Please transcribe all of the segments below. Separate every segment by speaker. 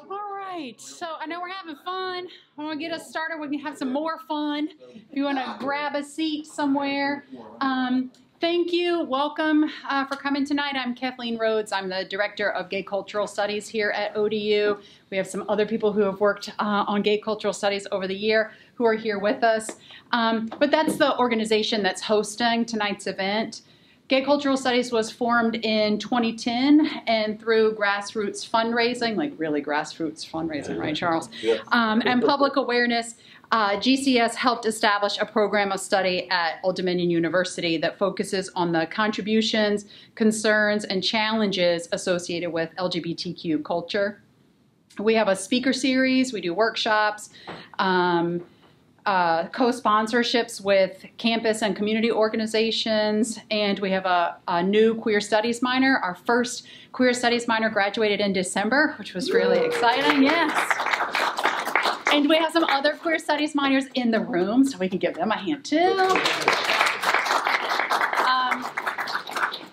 Speaker 1: All right, so I know we're having fun. I want to get us started. We can have some more fun. If you want to grab a seat somewhere. Thank you. Welcome for coming tonight. I'm Kathleen Rhodes. I'm the Director of Gay Cultural Studies here at ODU. We have some other people who have worked on Gay Cultural Studies over the year who are here with us. But that's the organization that's hosting tonight's event. Gay Cultural Studies was formed in 2010, and through grassroots fundraising, like really grassroots fundraising, right, Charles?
Speaker 2: Yes.
Speaker 1: And public awareness, GCS helped establish a program of study at Old Dominion University that focuses on the contributions, concerns, and challenges associated with LGBTQ culture. We have a speaker series, we do workshops, co-sponsorships with campus and community organizations, and we have a new queer studies minor. Our first queer studies minor graduated in December, which was really exciting, yes. And we have some other queer studies minors in the room, so we can give them a hand too.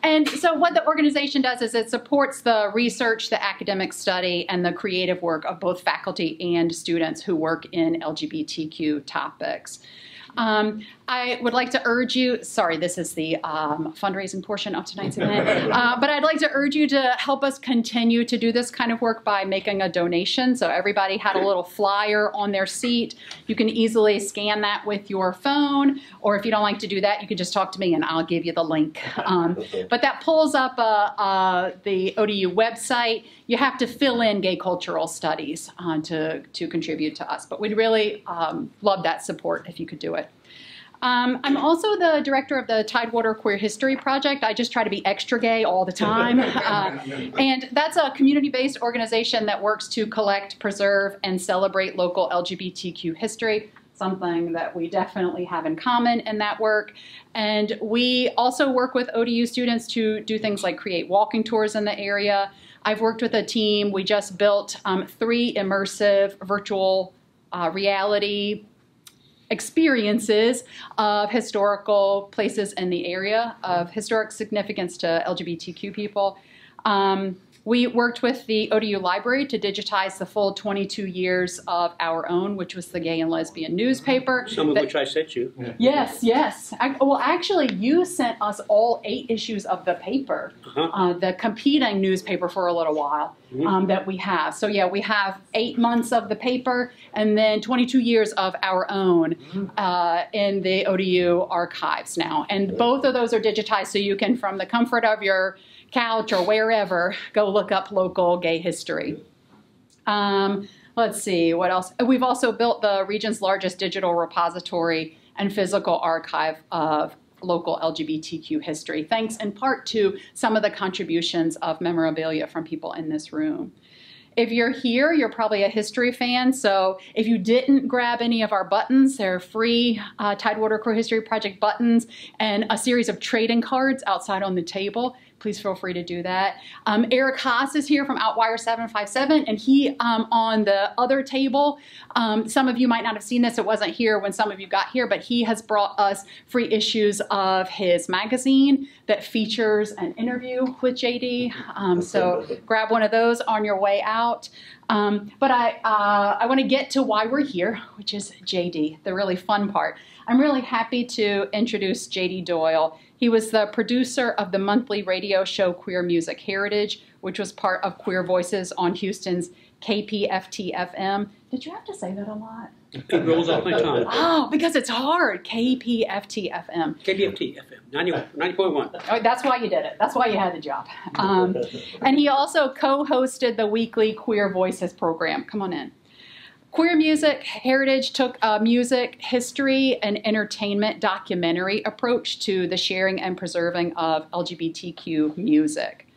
Speaker 1: And so what the organization does is it supports the research, the academic study, and the creative work of both faculty and students who work in LGBTQ topics. I would like to urge you, sorry, this is the fundraising portion of tonight's event, but I'd like to urge you to help us continue to do this kind of work by making a donation. So everybody had a little flyer on their seat. You can easily scan that with your phone, or if you don't like to do that, you can just talk to me and I'll give you the link. But that pulls up the ODU website. You have to fill in Gay Cultural Studies to contribute to us, but we'd really love that support if you could do it. I'm also the director of the Tidewater Queer History Project. I just try to be extra gay all the time. And that's a community-based organization that works to collect, preserve, and celebrate local LGBTQ history, something that we definitely have in common in that work. And we also work with ODU students to do things like create walking tours in the area. I've worked with a team. We just built 3 immersive virtual reality experiences of historical places in the area of historic significance to LGBTQ people. We worked with the ODU Library to digitize the full 22 years of Our Own, which was the gay and lesbian newspaper.
Speaker 3: Some of which I sent you.
Speaker 1: Yes, yes. Well, actually, you sent us all 8 issues of the paper, the competing newspaper for a little while that we have. So yeah, we have 8 months of the paper and then 22 years of Our Own in the ODU archives now. And both of those are digitized, so you can, from the comfort of your couch or wherever, go look up local gay history. Let's see, what else? We've also built the region's largest digital repository and physical archive of local LGBTQ history, thanks in part to some of the contributions of memorabilia from people in this room. If you're here, you're probably a history fan, so if you didn't grab any of our buttons, they're free Tidewater Queer History Project buttons and a series of trading cards outside on the table. Please feel free to do that. Eric Haas is here from Outwire 757, and he, on the other table, some of you might not have seen this, it wasn't here when some of you got here, but he has brought us free issues of his magazine that features an interview with JD, so grab one of those on your way out. But I want to get to why we're here, which is JD, the really fun part. I'm really happy to introduce JD Doyle. He was the producer of the monthly radio show Queer Music Heritage, which was part of Queer Voices on Houston's KPFT-FM. Did you have to say that a lot?
Speaker 3: It rolls off my tongue.
Speaker 1: Oh, because it's hard. KPFT-FM.
Speaker 3: KPFT-FM, 90.1.
Speaker 1: Oh, that's why you did it. That's why you had the job. And he also co-hosted the weekly Queer Voices program. Come on in. Queer Music Heritage took a music, history, and entertainment documentary approach to the sharing and preserving of LGBTQ music.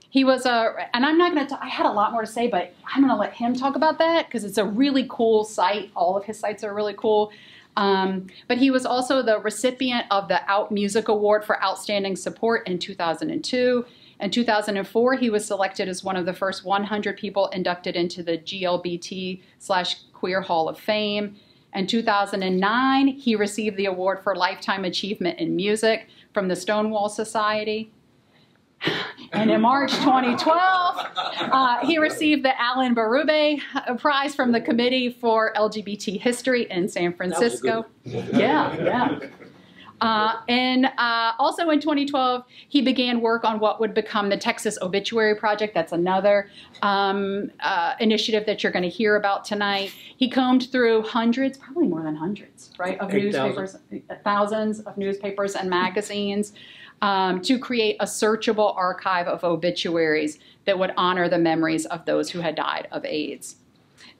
Speaker 1: He was and I'm not going to, I had a lot more to say, but I'm going to let him talk about that because it's a really cool site. All of his sites are really cool. But he was also the recipient of the Out Music Award for Outstanding Support in 2002. In 2004, he was selected as one of the first 100 people inducted into the GLBT/Queer Hall of Fame. In 2009, he received the award for Lifetime Achievement in Music from the Stonewall Society. And in March 2012, he received the Alan Berube Prize from the Committee for LGBT History in San Francisco. Yeah. And also in 2012, he began work on what would become the Texas Obituary Project. That's another initiative that you're going to hear about tonight. He combed through hundreds, probably more than hundreds, right, of newspapers, thousands of newspapers and magazines to create a searchable archive of obituaries that would honor the memories of those who had died of AIDS.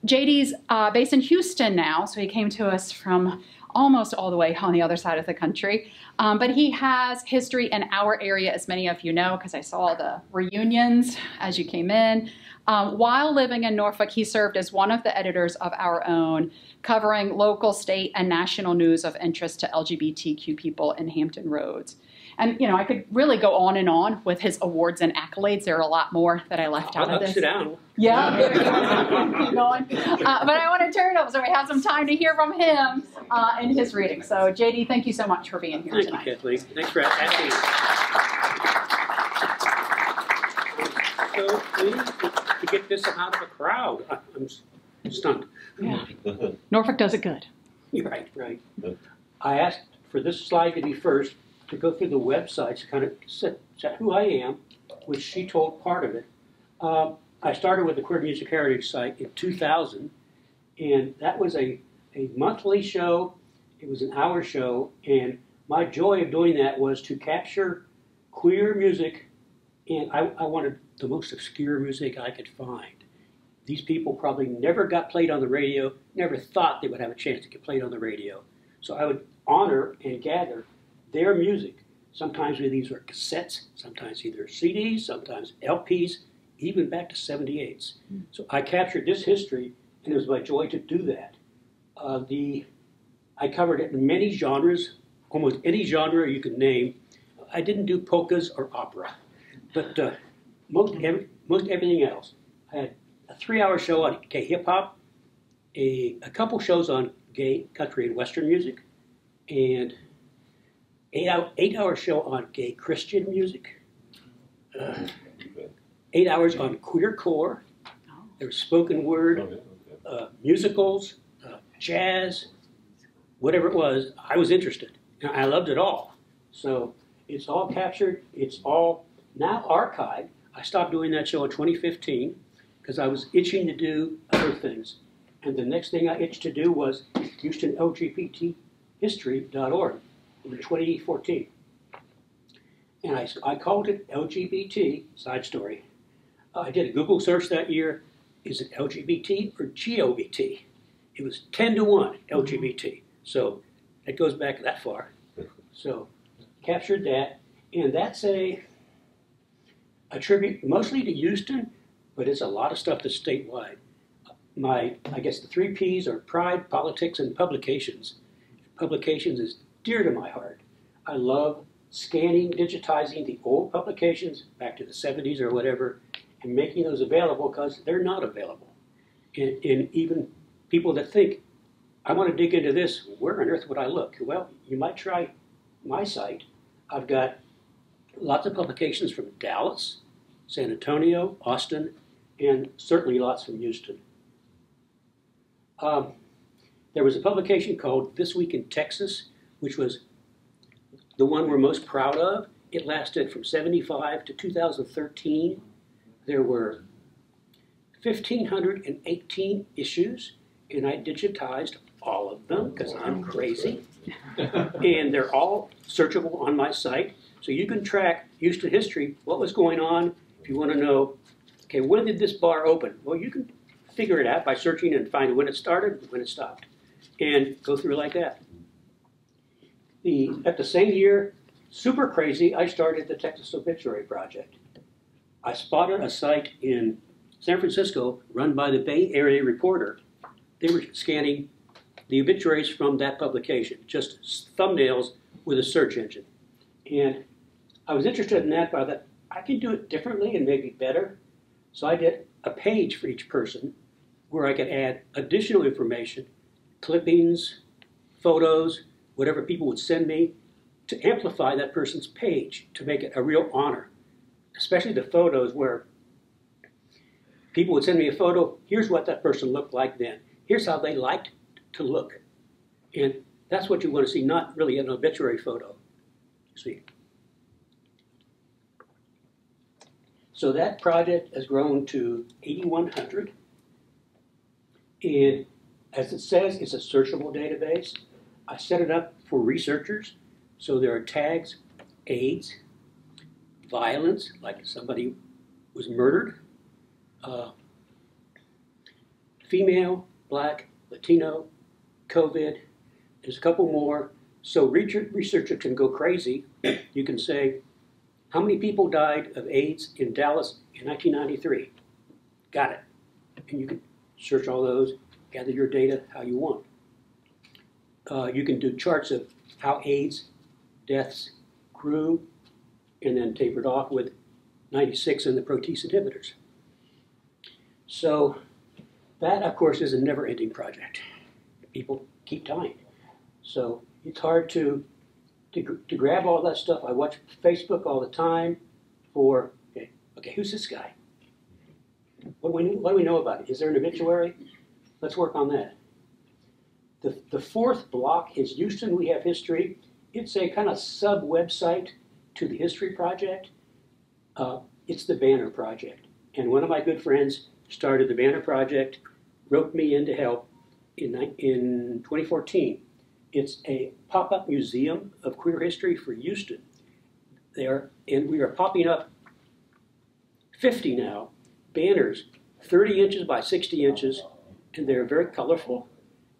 Speaker 1: JD's based in Houston now, so he came to us from almost all the way on the other side of the country. But he has history in our area, as many of you know, because I saw the reunions as you came in. While living in Norfolk, he served as one of the editors of Our Own, covering local, state, and national news of interest to LGBTQ people in Hampton Roads. And, you know, I could really go on and on with his awards and accolades. There are a lot more that I left out of this.
Speaker 3: Sit down.
Speaker 1: Yeah, keep going. But I want to turn it over so we have some time to hear from him in his reading. So, JD, thank you so much for being here tonight.
Speaker 3: Thank you, Kathleen. Thanks for asking. So pleased to get this out of a crowd. I'm stunned.
Speaker 1: Yeah. Norfolk does it good.
Speaker 3: You're right. I asked for this slide to be first, to go through the websites, kind of set who I am, which she told part of it. I started with the Queer Music Heritage site in 2000, and that was a monthly show. It was an hour show, and my joy of doing that was to capture queer music, and I wanted the most obscure music I could find. These people probably never got played on the radio, never thought they would have a chance to get played on the radio. So I would honor and gather their music. Sometimes these were cassettes, sometimes either CDs, sometimes LPs, even back to 78s. So I captured this history, and it was my joy to do that. I covered it in many genres, almost any genre you could name. I didn't do polkas or opera, but most everything else. I had a 3-hour show on gay hip-hop, a couple shows on gay country and western music, and 8-hour show on gay Christian music, 8 hours on queercore. There was spoken word, musicals, jazz, whatever it was. I was interested, and I loved it all. So it's all captured. It's all now archived. I stopped doing that show in 2015 because I was itching to do other things. And the next thing I itched to do was HoustonLGBTHistory.org. in 2014. And I called it LGBT, side story. I did a Google search that year. Is it LGBT or GOBT? It was 10-1 LGBT. So it goes back that far. So captured that. And that's a tribute mostly to Houston, but it's a lot of stuff that's statewide. I guess the 3 Ps are pride, politics, and publications. Publications is dear to my heart. I love scanning, digitizing the old publications back to the 70s or whatever, and making those available because they're not available. And even people that think, I want to dig into this, where on earth would I look? Well, you might try my site. I've got lots of publications from Dallas, San Antonio, Austin, and certainly lots from Houston. There was a publication called This Week in Texas, which was the one we're most proud of. It lasted from 75 to 2013. There were 1,518 issues, and I digitized all of them because I'm crazy. And they're all searchable on my site. So you can track Houston history, what was going on. If you want to know, okay, when did this bar open? Well, you can figure it out by searching and find when it started and when it stopped. And go through like that. At the same year, super crazy, I started the Texas Obituary Project. I spotted a site in San Francisco run by the Bay Area Reporter. They were scanning the obituaries from that publication, just thumbnails with a search engine. And I was interested in that, but I thought I can do it differently and maybe better. So I did a page for each person where I could add additional information, clippings, photos, whatever people would send me, to amplify that person's page, to make it a real honor. especially the photos where people would send me a photo, here's what that person looked like then. Here's how they liked to look. And that's what you want to see, not really an obituary photo. See. So that project has grown to 8,100. And as it says, it's a searchable database. I set it up for researchers. So there are tags, AIDS, violence, like somebody was murdered, female, black, Latino, COVID. There's a couple more. So researcher can go crazy. You can say, how many people died of AIDS in Dallas in 1993? Got it. And you can search all those, gather your data how you want. You can do charts of how AIDS deaths grew and then tapered off with 96 and the protease inhibitors. So that, of course, is a never-ending project. People keep dying. So it's hard to grab all that stuff. I watch Facebook all the time for, okay, who's this guy? What do we know about it? Is there an obituary? Let's work on that. The fourth block is Houston We Have History. It's a kind of sub-website to the History Project. It's the Banner Project. And one of my good friends started the Banner Project, roped me in to help in 2014. It's a pop-up museum of queer history for Houston. And we are popping up 50 now, banners, 30 inches by 60 inches, and they're very colorful.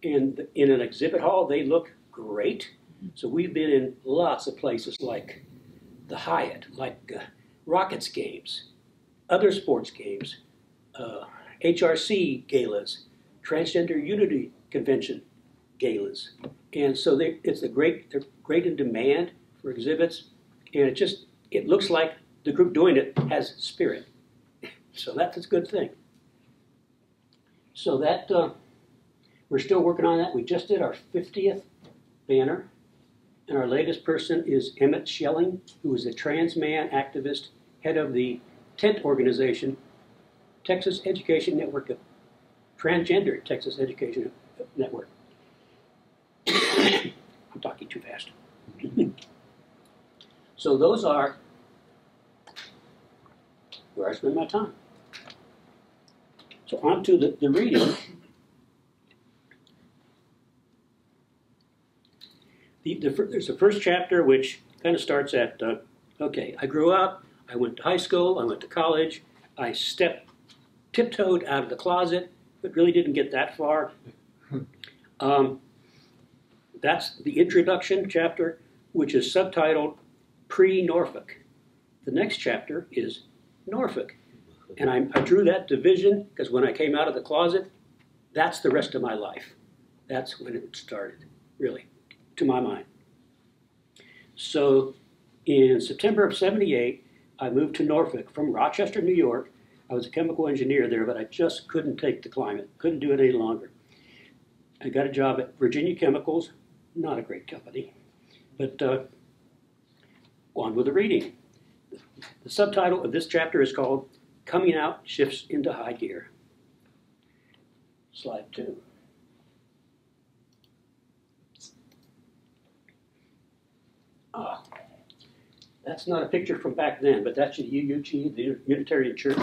Speaker 3: And in an exhibit hall, they look great. So we've been in lots of places like the Hyatt, like Rockets games, other sports games, HRC galas, Transgender Unity Convention galas. And so they're great in demand for exhibits, and it looks like the group doing it has spirit. So that's a good thing. So that, we're still working on that. We just did our 50th banner, and our latest person is Emmett Schelling, who is a trans man activist, head of the TENT organization, Texas Education Network, Transgender Texas Education Network. I'm talking too fast. So those are where I spend my time. So on to the reading. There's the first chapter, which kind of starts at, okay, I grew up, I went to high school, I went to college, I tiptoed out of the closet, but really didn't get that far. That's the introduction chapter, which is subtitled Pre-Norfolk. The next chapter is Norfolk. And I drew that division because when I came out of the closet, that's the rest of my life. That's when it started, really, to my mind. So in September of '78, I moved to Norfolk from Rochester, New York. I was a chemical engineer there, but I just couldn't take the climate, couldn't do it any longer. I got a job at Virginia Chemicals, not a great company, but on with the reading. The subtitle of this chapter is called Coming Out Shifts into High Gear. Slide 2. That's not a picture from back then, but that's the UUG, the Unitarian Church.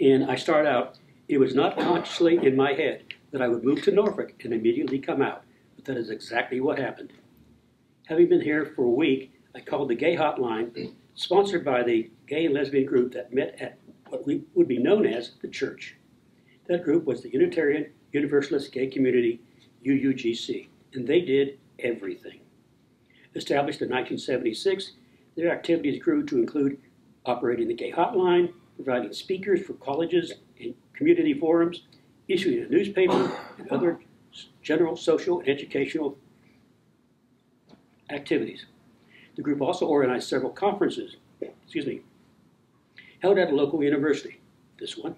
Speaker 3: And I start out, it was not consciously in my head that I would move to Norfolk and immediately come out, but that is exactly what happened. Having been here for a week, I called the gay hotline, sponsored by the gay and lesbian group that met at what would be known as the church. That group was the Unitarian Universalist Gay Community, UUGC, and they did everything. Established in 1976, their activities grew to include operating the gay hotline, providing speakers for colleges and community forums, issuing a newspaper, and other general social and educational activities. The group also organized several conferences, held at a local university. This one,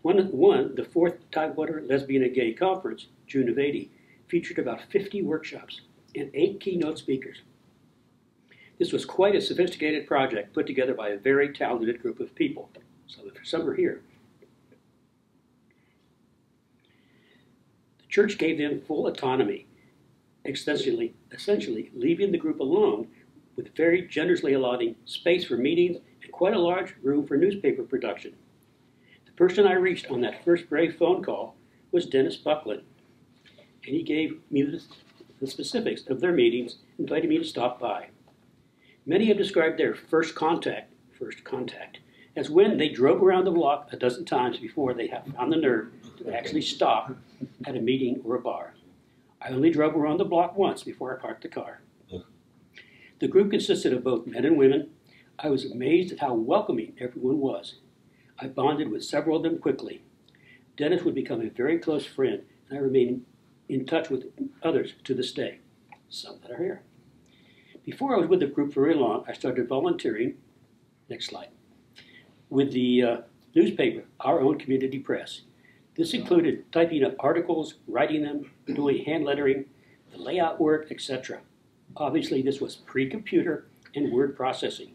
Speaker 3: the fourth Tidewater Lesbian and Gay Conference, June of '80, featured about 50 workshops and 8 keynote speakers. This was quite a sophisticated project put together by a very talented group of people. Some are here. The church gave them full autonomy, essentially leaving the group alone with very generously allotting space for meetings and quite a large room for newspaper production. The person I reached on that first brave phone call was Dennis Buckland, and he gave me the specifics of their meetings, inviting me to stop by. Many have described their first contact, as when they drove around the block a dozen times before they found the nerve to actually stop at a meeting or a bar. I only drove around the block once before I parked the car. The group consisted of both men and women. I was amazed at how welcoming everyone was. I bonded with several of them quickly. Dennis would become a very close friend, and I remain in touch with others to this day, some that are here. Before I was with the group very long, I started volunteering, next slide, with the newspaper, Our Own Community Press. This included typing up articles, writing them, doing hand lettering, the layout work, etc. Obviously, this was pre-computer and word processing.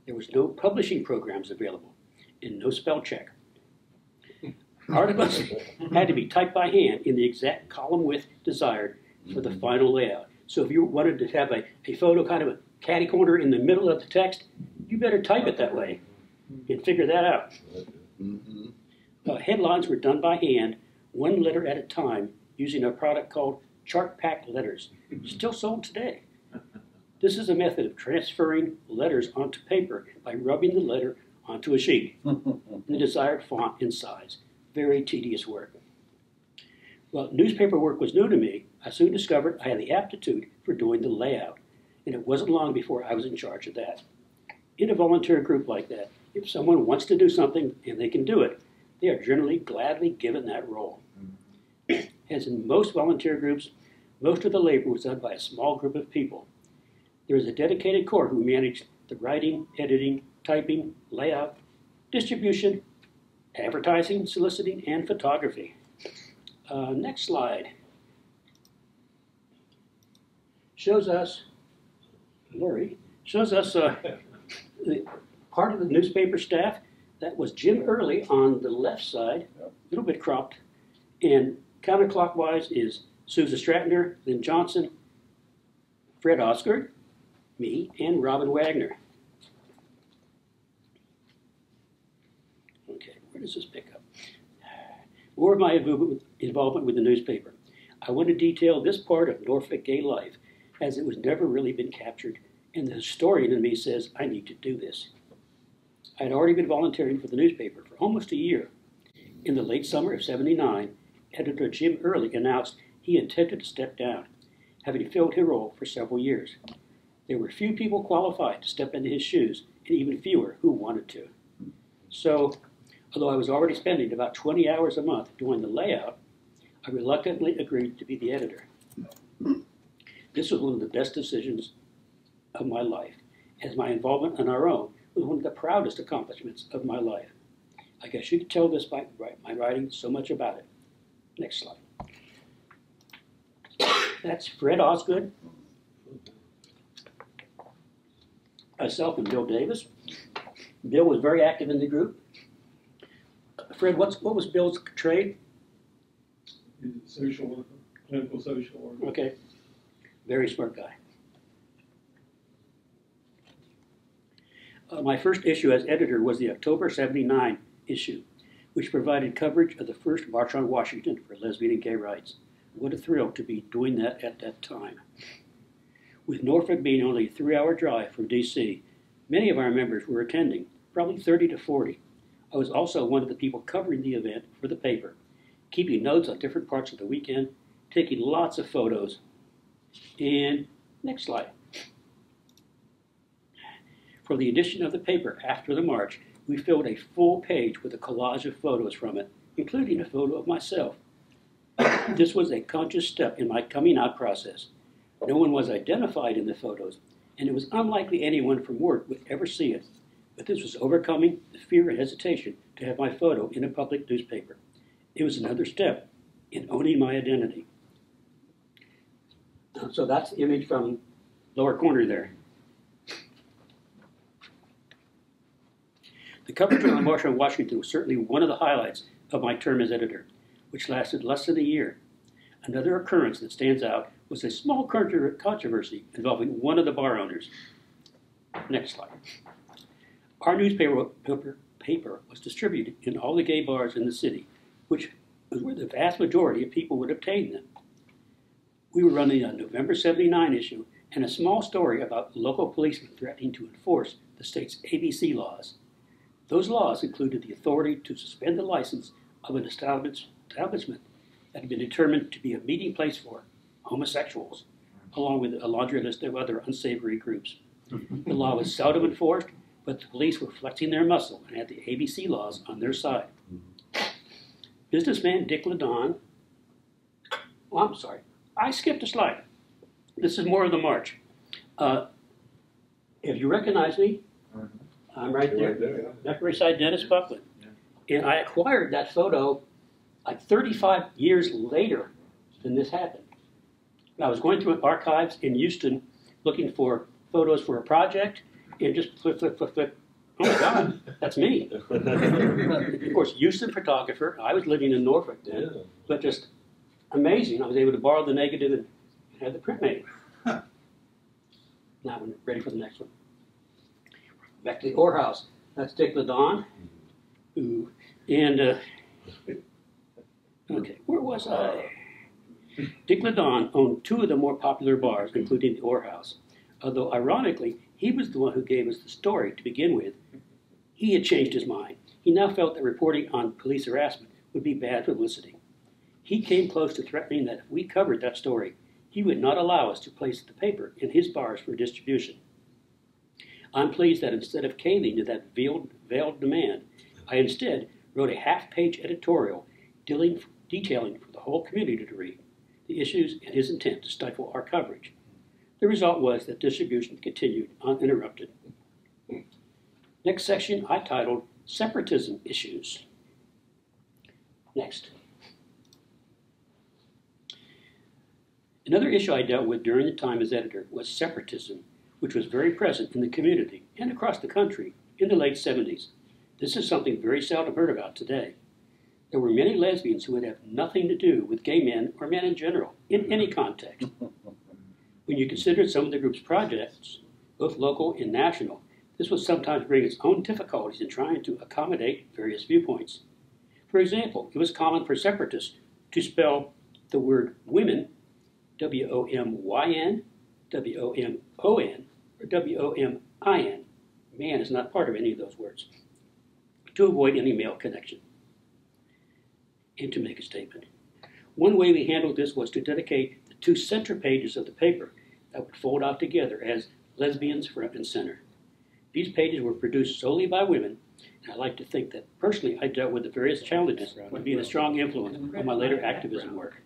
Speaker 3: There was no publishing programs available and no spell check. Articles had to be typed by hand in the exact column width desired for the final layout. So if you wanted to have a photo kind of a catty corner in the middle of the text, you better type it that way and figure that out. Headlines were done by hand, one letter at a time, using a product called chart pack letters, still sold today. This is a method of transferring letters onto paper by rubbing the letter onto a sheet, the desired font and size. Very tedious work. Well, newspaper work was new to me. I soon discovered I had the aptitude for doing the layout, and it wasn't long before I was in charge of that. In a volunteer group like that, if someone wants to do something and they can do it, they are generally gladly given that role. As in most volunteer groups, most of the labor was done by a small group of people. There is a dedicated core who managed the writing, editing, typing, layout, distribution, advertising, soliciting, and photography. Next slide shows us, Lori, shows us the part of the newspaper staff. That was Jim Early on the left side, a little bit cropped, and counterclockwise is Susan Stratner, Lynn Johnson, Fred Osgood, me, and Robin Wagner. Okay, where does this pick up? More of my involvement with the newspaper. I want to detail this part of Norfolk gay life, as it was never really been captured, and the historian in me says I need to do this. I had already been volunteering for the newspaper for almost a year. In the late summer of '79, editor Jim Early announced he intended to step down, having filled his role for several years. There were few people qualified to step into his shoes, and even fewer who wanted to. So, although I was already spending about 20 hours a month doing the layout, I reluctantly agreed to be the editor. This was one of the best decisions of my life, as my involvement on Our Own was one of the proudest accomplishments of my life. I guess you could tell this by my writing so much about it. Next slide. That's Fred Osgood, myself, and Bill Davis. Bill was very active in the group. Fred, what was Bill's trade?
Speaker 2: He's a social worker, clinical social worker.
Speaker 3: Okay, very smart guy. My first issue as editor was the October '79 issue, which provided coverage of the first March on Washington for lesbian and gay rights. What a thrill to be doing that at that time. With Norfolk being only a 3-hour drive from D.C., many of our members were attending, probably 30 to 40. I was also one of the people covering the event for the paper, keeping notes on different parts of the weekend, taking lots of photos. And next slide. For the edition of the paper after the march, we filled a full page with a collage of photos from it, including a photo of myself. This was a conscious step in my coming out process. No one was identified in the photos, and it was unlikely anyone from work would ever see it. But this was overcoming the fear and hesitation to have my photo in a public newspaper. It was another step in owning my identity. So that's the image from lower corner there. The coverage on the March on Washington was certainly one of the highlights of my term as editor, which lasted less than a year. Another occurrence that stands out was a small controversy involving one of the bar owners. Next slide. Our newspaper was distributed in all the gay bars in the city, which was where the vast majority of people would obtain them. We were running a November '79 issue and a small story about local policemen threatening to enforce the state's ABC laws. Those laws included the authority to suspend the license of an establishment that had been determined to be a meeting place for homosexuals, along with a laundry list of other unsavory groups. The law was seldom enforced, but the police were flexing their muscle and had the ABC laws on their side. Businessman Dick LaDon, I'm sorry, I skipped a slide. This is more of the march. If you recognize me, I'm right there. Upper East Side Dennis Buckland. And I acquired that photo like 35 years later than this happened. I was going through archives in Houston looking for photos for a project and just flip. Oh my God, that's me. Of course, Houston photographer. I was living in Norfolk then, but just amazing. I was able to borrow the negative and have the print made. Now I'm ready for the next one. Back to the Orr House. That's Dick LaDon. Ooh. And, okay, where was I? Dick LaDon owned two of the more popular bars, including the Orr House. Although, ironically, he was the one who gave us the story to begin with. He had changed his mind. He now felt that reporting on police harassment would be bad publicity. He came close to threatening that if we covered that story, he would not allow us to place the paper in his bars for distribution. I'm pleased that instead of caving to that veiled demand, I instead wrote a half-page editorial detailing for the whole community to read the issues and his intent to stifle our coverage. The result was that distribution continued uninterrupted. Next section I titled Separatism Issues. Next. Another issue I dealt with during the time as editor was separatism, which was very present in the community and across the country in the late 70s. This is something very seldom heard about today. There were many lesbians who would have nothing to do with gay men or men in general, in any context. When you considered some of the group's projects, both local and national, this would sometimes bring its own difficulties in trying to accommodate various viewpoints. For example, it was common for separatists to spell the word women W-O-M-Y-N, W-O-M-O-N, or W-O-M-I-N. Man is not part of any of those words, to avoid any male connection and to make a statement. One way we handled this was to dedicate the two center pages of the paper that would fold out together as lesbians front and center. These pages were produced solely by women, and I like to think that personally I dealt with the various challenges would be a strong influence on my later activism work.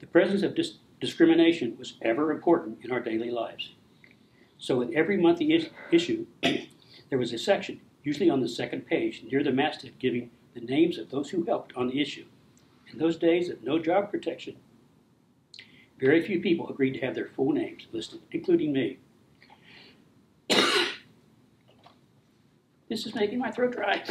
Speaker 3: The presence of discrimination was ever important in our daily lives. So in every monthly issue, there was a section, usually on the second page, near the masthead, giving the names of those who helped on the issue. In those days of no job protection, very few people agreed to have their full names listed, including me. This is making my throat dry.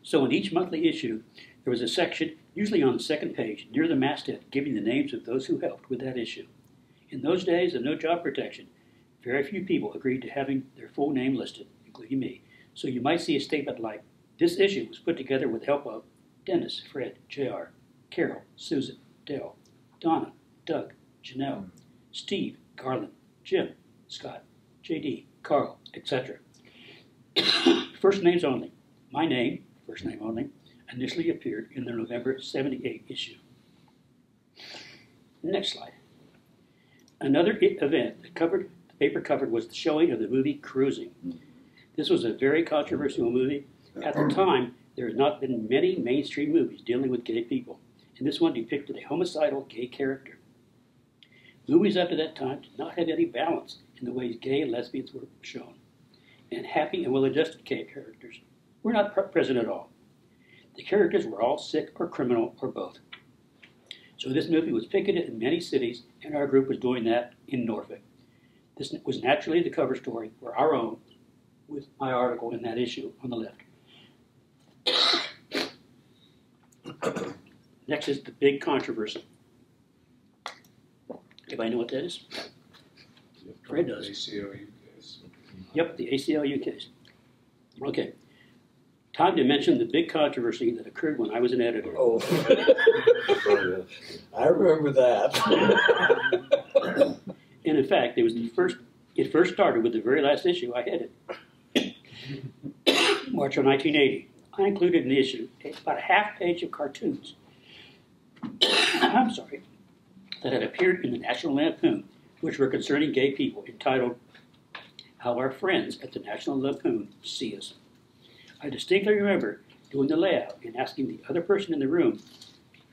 Speaker 3: So in each monthly issue, there was a section, usually on the second page, near the masthead, giving the names of those who helped with that issue. In those days of no job protection, very few people agreed to having their full name listed, including me. So you might see a statement like, this issue was put together with help of Dennis, Fred, JR, Carol, Susan, Dale, Donna, Doug, Janelle, Steve, Garland, Jim, Scott, JD, Carl, etc. First names only. My name, first name only, initially appeared in the November '78 issue. Next slide. Another event that the paper covered was the showing of the movie Cruising. This was a very controversial movie. At the time, there had not been many mainstream movies dealing with gay people, and this one depicted a homicidal gay character. Movies up to that time did not have any balance in the ways gay and lesbians were shown. and happy and well-adjusted characters were not present at all. The characters were all sick or criminal or both. So this movie was picketed in many cities, and our group was doing that in Norfolk. This was naturally the cover story for our own, with my article in that issue on the left. Next is the big controversy. Anybody know what that is? Fred does.
Speaker 2: ACLU case.
Speaker 3: Yep, the ACLU case. Okay. Time to mention the big controversy that occurred when I was an editor.
Speaker 4: Oh, I remember that.
Speaker 3: And in fact, it first started with the very last issue I headed. March of 1980. I included in the issue about a half page of cartoons that had appeared in the National Lampoon, which were concerning gay people, entitled How Our Friends at the National Lampoon See Us. I distinctly remember doing the layout and asking the other person in the room,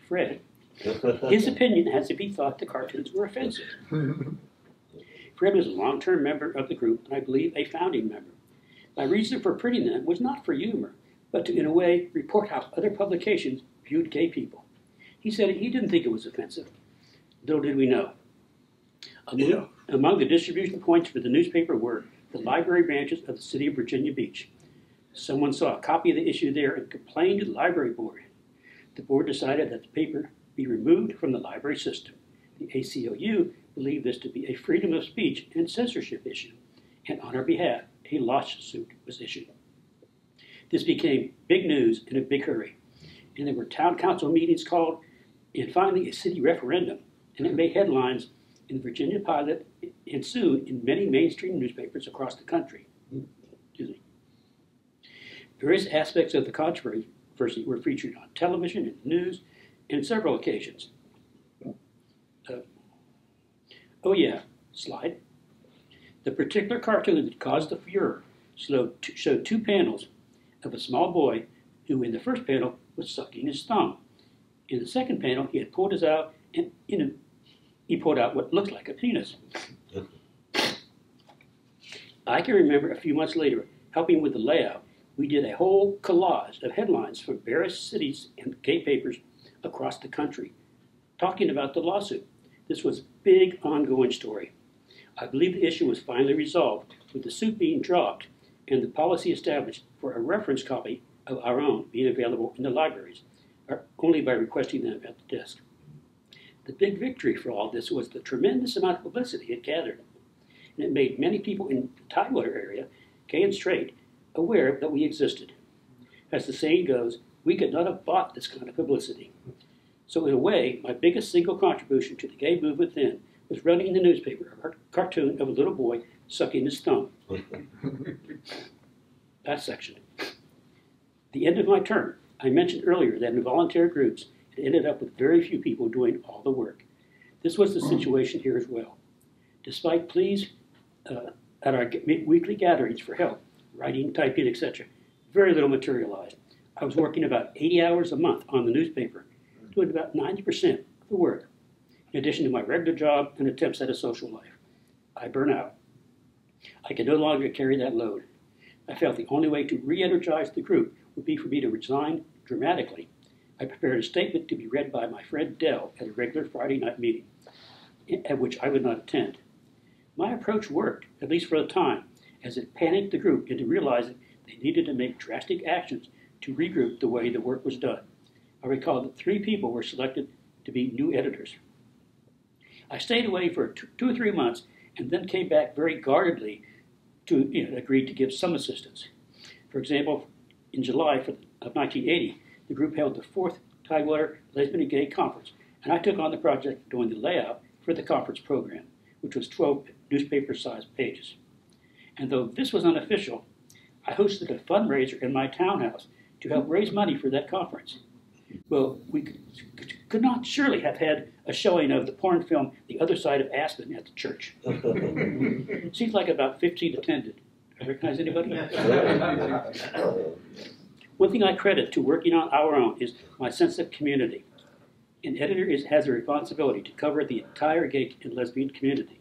Speaker 3: Fred, his opinion as if he thought the cartoons were offensive. Fred was a long-term member of the group, and I believe a founding member. My reason for printing them was not for humor, but to, in a way, report how other publications viewed gay people. He said he didn't think it was offensive. Little did we know. Among the distribution points for the newspaper were the library branches of the city of Virginia Beach. Someone saw a copy of the issue there and complained to the library board. The board decided that the paper be removed from the library system. The ACLU believed this to be a freedom of speech and censorship issue, and on our behalf, a lawsuit was issued. This became big news in a big hurry, and there were town council meetings called, and finally a city referendum, and it made headlines in the Virginia Pilot and soon in many mainstream newspapers across the country. Various aspects of the controversy were featured on television and news on several occasions. Slide. The particular cartoon that caused the furor showed two panels of a small boy who in the first panel was sucking his thumb. In the second panel, he had pulled his out, and he pulled out what looked like a penis. I can remember a few months later, helping with the layout, we did a whole collage of headlines from various cities and gay papers across the country, talking about the lawsuit. This was a big, ongoing story. I believe the issue was finally resolved, with the suit being dropped and the policy established for a reference copy of our own being available in the libraries, or only by requesting them at the desk. The big victory for all this was the tremendous amount of publicity it gathered, and it made many people in the Tidewater area, gay and straight, aware that we existed. As the saying goes, we could not have bought this kind of publicity. So in a way, my biggest single contribution to the gay movement then was running in the newspaper a cartoon of a little boy sucking his thumb. That section. The end of my term, I mentioned earlier that in volunteer groups, it ended up with very few people doing all the work. This was the situation here as well. Despite pleas at our weekly gatherings for help, writing, typing, etc., very little materialized. I was working about 80 hours a month on the newspaper, doing about 90% of the work, in addition to my regular job and attempts at a social life. I burn out. I could no longer carry that load. I felt the only way to re-energize the group would be for me to resign dramatically. I prepared a statement to be read by my friend Dell at a regular Friday night meeting, at which I would not attend. My approach worked, at least for the time, as it panicked the group into realizing they needed to make drastic actions to regroup the way the work was done. I recall that 3 people were selected to be new editors. I stayed away for 2 or 3 months and then came back very guardedly to agree to give some assistance. For example, in July of 1980, the group held the 4th Tidewater Lesbian and Gay Conference, and I took on the project doing the layout for the conference program, which was 12 newspaper-sized pages. And though this was unofficial, I hosted a fundraiser in my townhouse to help raise money for that conference. Well, we could not surely have had a showing of the porn film The Other Side of Aspen at the church. Seems like about 15 attended. Recognize anybody? One thing I credit to working on our own is my sense of community. An editor has a responsibility to cover the entire gay and lesbian community.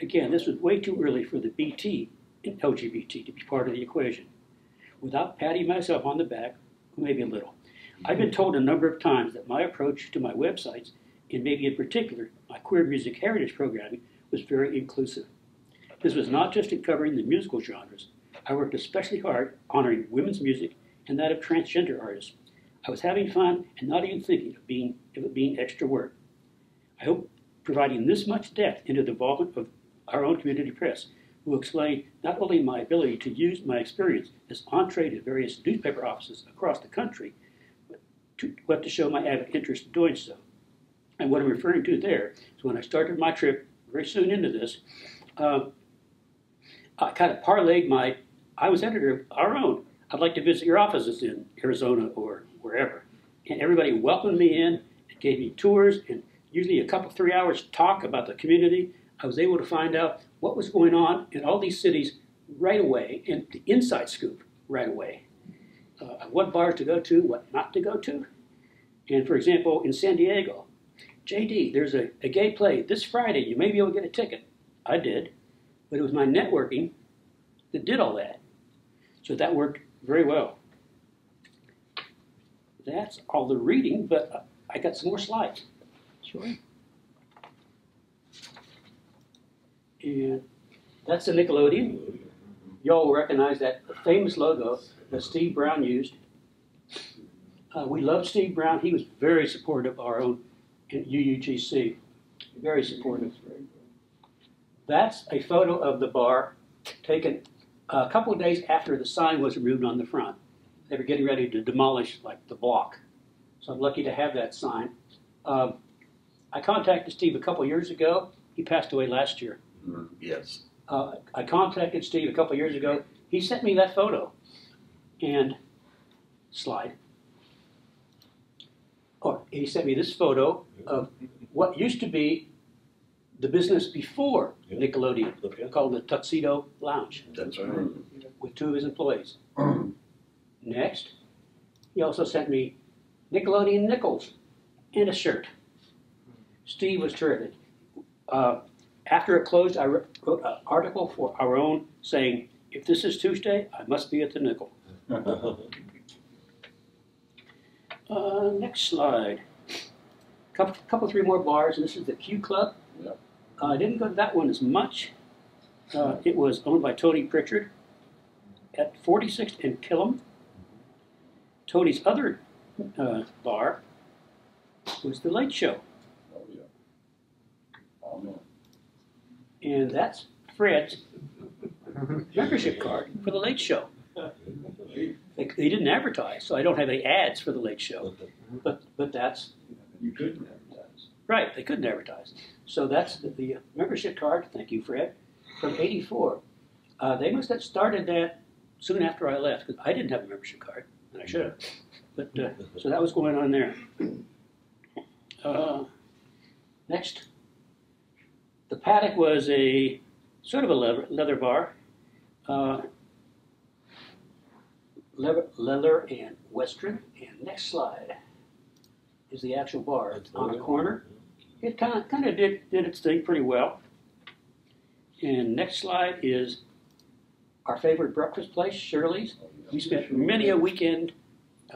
Speaker 3: Again, this was way too early for the BT LGBT to be part of the equation. Without patting myself on the back, maybe a little. I've been told a number of times that my approach to my websites, and maybe in particular my queer music heritage programming, was very inclusive. This was not just in covering the musical genres. I worked especially hard honoring women's music and that of transgender artists. I was having fun and not even thinking of it being extra work. I hope providing this much depth into the involvement of our own community press will explain not only my ability to use my experience as entree to various newspaper offices across the country, but to show my avid interest in doing so. And what I'm referring to there is when I started my trip very soon into this, I kind of parlayed I was editor of our own. I'd like to visit your offices in Arizona or wherever. And everybody welcomed me in, and gave me tours, and usually a couple, 3 hours talk about the community. I was able to find out what was going on in all these cities right away, and the inside scoop right away. What bars to go to, what not to go to. And for example, in San Diego, JD, there's a gay play this Friday. You may be able to get a ticket. I did, but it was my networking that did all that. So that worked very well. That's all the reading, but I got some more slides.
Speaker 1: Sure.
Speaker 3: And that's the Nickelodeon. Y'all will recognize that famous logo that Steve Brown used. We love Steve Brown. He was very supportive of our own UUGC. Very supportive. That's a photo of the bar taken a couple of days after the sign was removed on the front. They were getting ready to demolish like the block. So I'm lucky to have that sign. I contacted Steve a couple of years ago. He passed away last year.
Speaker 4: Yes.
Speaker 3: I contacted Steve a couple of years ago. He sent me that photo and slide. Oh, he sent me this photo of what used to be the business before Nickelodeon, called the Tuxedo Lounge.
Speaker 4: That's right.
Speaker 3: With 2 of his employees. Next, he also sent me Nickelodeon nickels and a shirt. Steve was terrific. After it closed, I wrote an article for our own saying, if this is Tuesday, I must be at the nickel. Next slide. Couple, 3 more bars, and this is the Q Club.
Speaker 4: Yep.
Speaker 3: I didn't go to that one as much. It was owned by Tony Pritchard at 46th and Killam. Tony's other bar was the Late Show.
Speaker 4: Oh, yeah. Oh, man.
Speaker 3: And that's Fred's membership card for the Late Show. They didn't advertise, so I don't have any ads for the Late Show. But that's...
Speaker 4: You couldn't advertise.
Speaker 3: Right, they couldn't advertise. So that's the membership card, thank you, Fred, from '84. They must have started that soon after I left, because I didn't have a membership card, and I should have. But so that was going on there. Next, the Paddock was a sort of a leather bar. Leather and Western. And next slide is the actual bar. It's on a corner. It kind of did its thing pretty well. And next slide is our favorite breakfast place, Shirley's. We spent many a weekend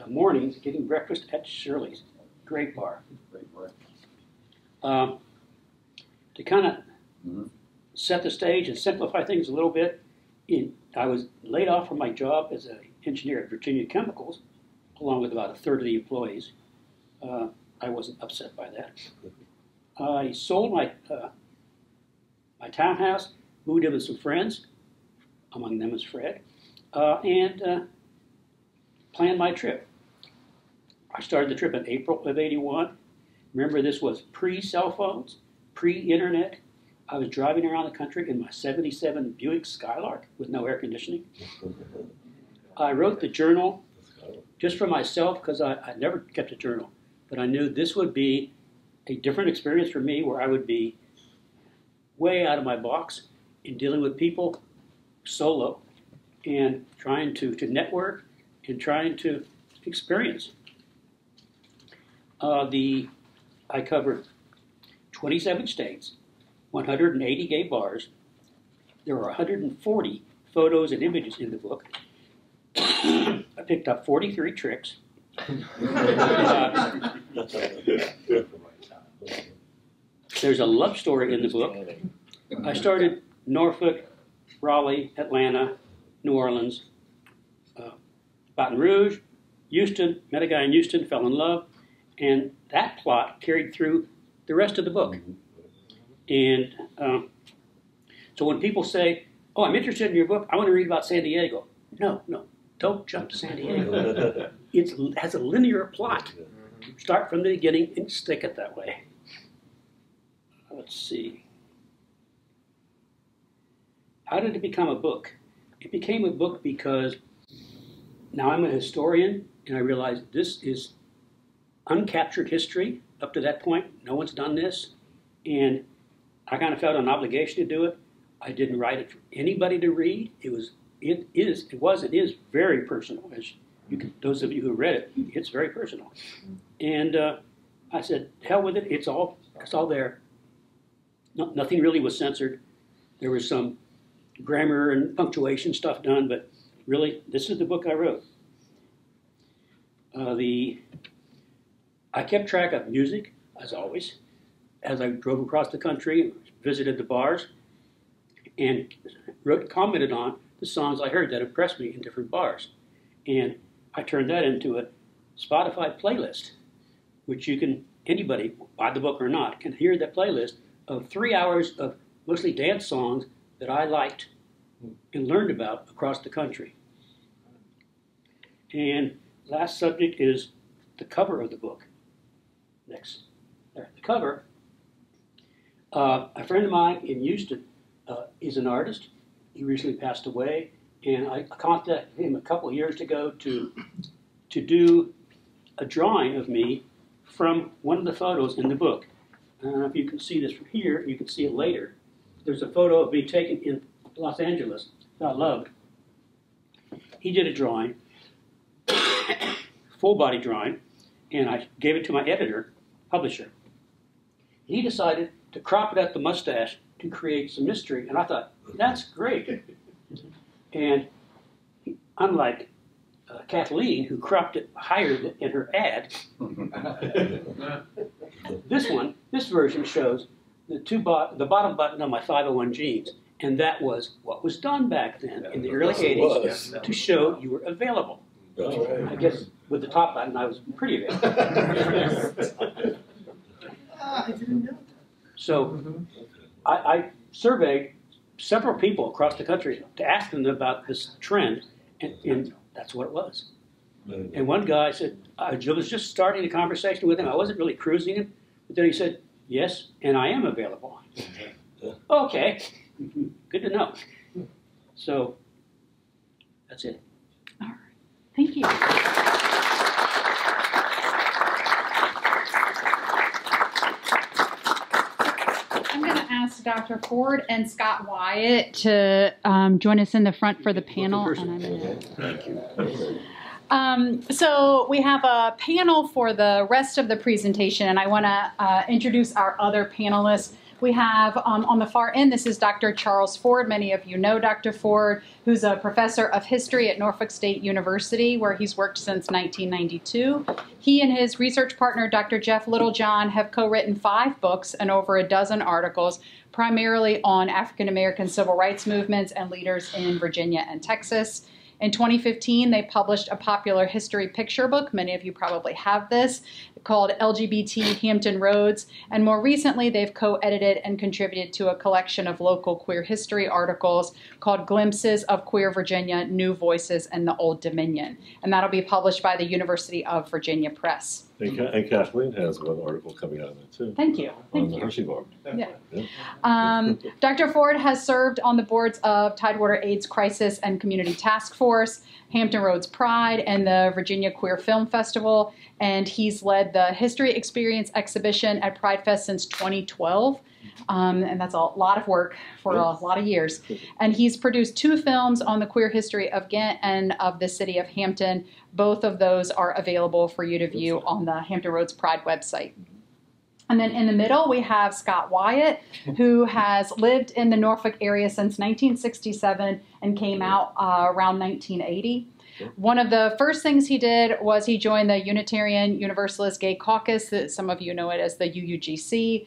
Speaker 3: mornings getting breakfast at Shirley's. Great bar.
Speaker 4: Great bar.
Speaker 3: To kind of set the stage and simplify things a little bit, I was laid off from my job as an engineer at Virginia Chemicals, along with about a third of the employees. I wasn't upset by that. I sold my townhouse, moved in with some friends, among them was Fred, and planned my trip. I started the trip in April of '81. Remember, this was pre-cell phones, pre-internet. I was driving around the country in my '77 Buick Skylark with no air conditioning. I wrote the journal just for myself because I never kept a journal, but I knew this would be a different experience for me where I would be way out of my box in dealing with people solo and trying to network and trying to experience. I covered 27 states, 180 gay bars. There were 140 photos and images in the book. I picked up 43 tricks. There's a love story in the book. I started Norfolk, Raleigh, Atlanta, New Orleans, Baton Rouge, Houston, met a guy in Houston, fell in love, and that plot carried through the rest of the book. And so when people say, oh, I'm interested in your book, I want to read about San Diego. No, don't jump to San Diego. It has a linear plot. Start from the beginning and stick it that way. Let's see. How did it become a book? It became a book because now I'm a historian and I realize this is uncaptured history. Up to that point, no one's done this. And I kind of felt an obligation to do it. I didn't write it for anybody to read. It is very personal. As those of you who read it, it's very personal. And I said, hell with it. It's all there. Nothing really was censored. There was some grammar and punctuation stuff done, but really, this is the book I wrote. I kept track of music, as always, as I drove across the country, visited the bars, and commented on the songs I heard that impressed me in different bars. And I turned that into a Spotify playlist, which anybody, buy the book or not, can hear that playlist of 3 hours of mostly dance songs that I liked and learned about across the country. And last subject is the cover of the book. Next. There, the cover. A friend of mine in Houston is an artist. He recently passed away, and I contacted him a couple of years ago to do a drawing of me from one of the photos in the book. I don't know if you can see this from here. You can see it later. There's a photo of me taken in Los Angeles that I loved. He did a drawing, full body drawing, and I gave it to my editor, publisher. He decided to crop it at the mustache to create some mystery, and I thought, that's great. And unlike Kathleen, who cropped it higher in her ad, this version shows the bottom button on my 501 jeans, and that was what was done back then in the early 80s to show you were available.
Speaker 5: Right.
Speaker 3: I guess with the top button, I was pretty available. So I surveyed several people across the country to ask them about this trend, and that's what it was. And one guy said, I was just starting a conversation with him. I wasn't really cruising him. But then he said, yes, and I am available. Okay, good to know. So that's it.
Speaker 1: All right. Thank you. I'm going to ask Dr. Ford and Scott Wyatt to join us in the front for the panel. And I'm gonna...
Speaker 5: Thank you.
Speaker 1: So we have a panel for the rest of the presentation, and I want to introduce our other panelists. We have on the far end, this is Dr. Charles Ford. Many of you know Dr. Ford, who's a professor of history at Norfolk State University, where he's worked since 1992. He and his research partner, Dr. Jeff Littlejohn, have co-written 5 books and over a dozen articles, primarily on African American civil rights movements and leaders in Virginia and Texas. In 2015, they published a popular history picture book. Many of you probably have this, called LGBT Hampton Roads. And more recently, they've co-edited and contributed to a collection of local queer history articles called Glimpses of Queer Virginia, New Voices in the Old Dominion. And that'll be published by the University of Virginia Press.
Speaker 5: And Kathleen has one article coming out of it, too.
Speaker 1: Thank you.
Speaker 5: On the Hershey Bar.
Speaker 1: Yeah. Dr. Ford has served on the boards of Tidewater AIDS Crisis and Community Task Force, Hampton Roads Pride, and the Virginia Queer Film Festival. And he's led the History Experience exhibition at Pride Fest since 2012. And that's a lot of work for a lot of years. And he's produced 2 films on the queer history of Ghent and of the city of Hampton. Both of those are available for you to view on the Hampton Roads Pride website. And then in the middle, we have Scott Wyatt, who has lived in the Norfolk area since 1967 and came out around 1980. One of the first things he did was he joined the Unitarian Universalist Gay Caucus, that some of you know it as the UUGC,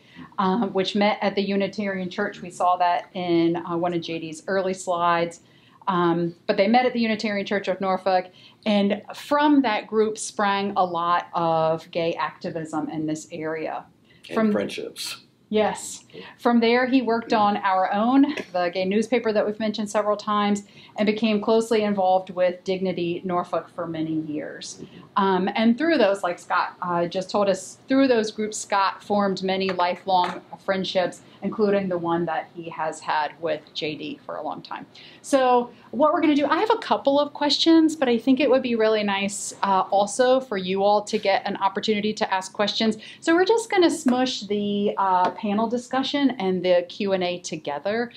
Speaker 1: which met at the Unitarian Church. We saw that in one of JD's early slides. But they met at the Unitarian Church of Norfolk, and from that group sprang a lot of gay activism in this area.
Speaker 6: And friendships.
Speaker 1: Yes. From there, he worked on Our Own, the gay newspaper that we've mentioned several times, and became closely involved with Dignity Norfolk for many years. And through those, like Scott just told us, through those groups, Scott formed many lifelong friendships, including the one that he has had with JD for a long time. So what we're going to do, I have a couple of questions, but I think it would be really nice also for you all to get an opportunity to ask questions. So we're just going to smush the panel discussion and the Q&A together.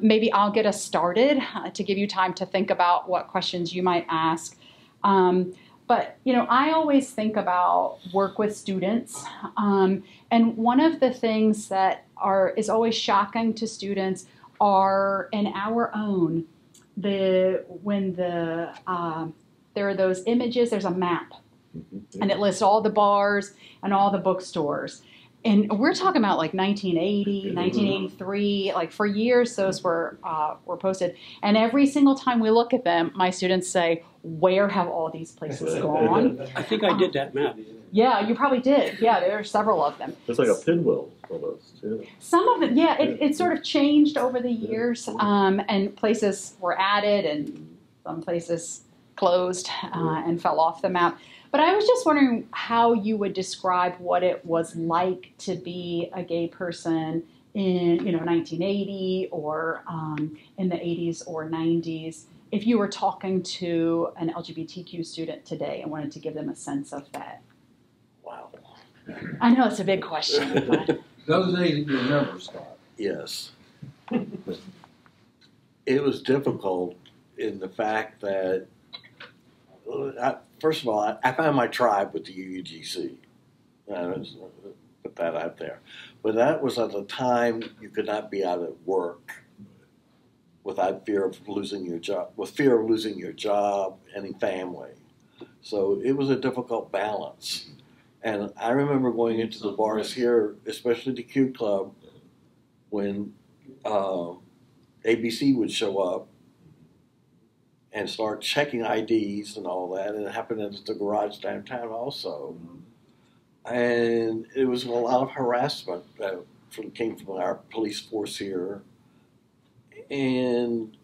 Speaker 1: Maybe I'll get us started to give you time to think about what questions you might ask. But, you know, I always think about work with students. And one of the things that is always shocking to students are in Our Own, when there are those images, there's a map, and it lists all the bars and all the bookstores. And we're talking about like 1980, 1983, like for years those were posted. And every single time we look at them, my students say, where have all these places gone?
Speaker 3: I think I did that map.
Speaker 1: Yeah, you probably did. Yeah, there are several of them.
Speaker 5: It's like a pinwheel almost, too.
Speaker 1: Some of them, yeah, it sort of changed over the years, and places were added and some places closed and fell off the map. But I was just wondering how you would describe what it was like to be a gay person in, 1980 or in the 80s or 90s, if you were talking to an LGBTQ student today and wanted to give them a sense of that.
Speaker 6: Wow.
Speaker 1: I know it's a big question. But...
Speaker 4: Those days you remember, Scott.
Speaker 6: Yes. It was difficult in the fact that, first of all, I found my tribe with the UUGC. Put that out there. But that was at the time you could not be out at work without fear of losing your job, any family. So it was a difficult balance. And I remember going into the bars here, especially the Q Club, when ABC would show up and start checking IDs and all that. And it happened at the garage downtown also. And it was a lot of harassment that came from our police force here. And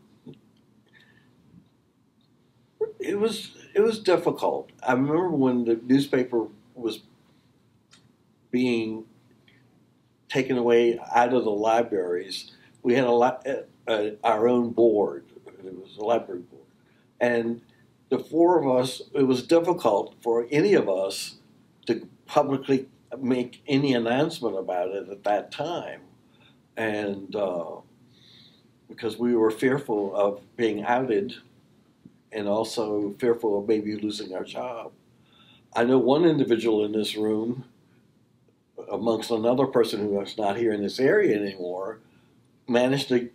Speaker 6: it was difficult. I remember when the newspaper was being taken away out of the libraries, we had our own board. It was a library board. And the four of us, it was difficult for any of us to publicly make any announcement about it at that time. And because we were fearful of being outed and also fearful of maybe losing our job. I know one individual in this room, amongst another person who is not here in this area anymore, managed to,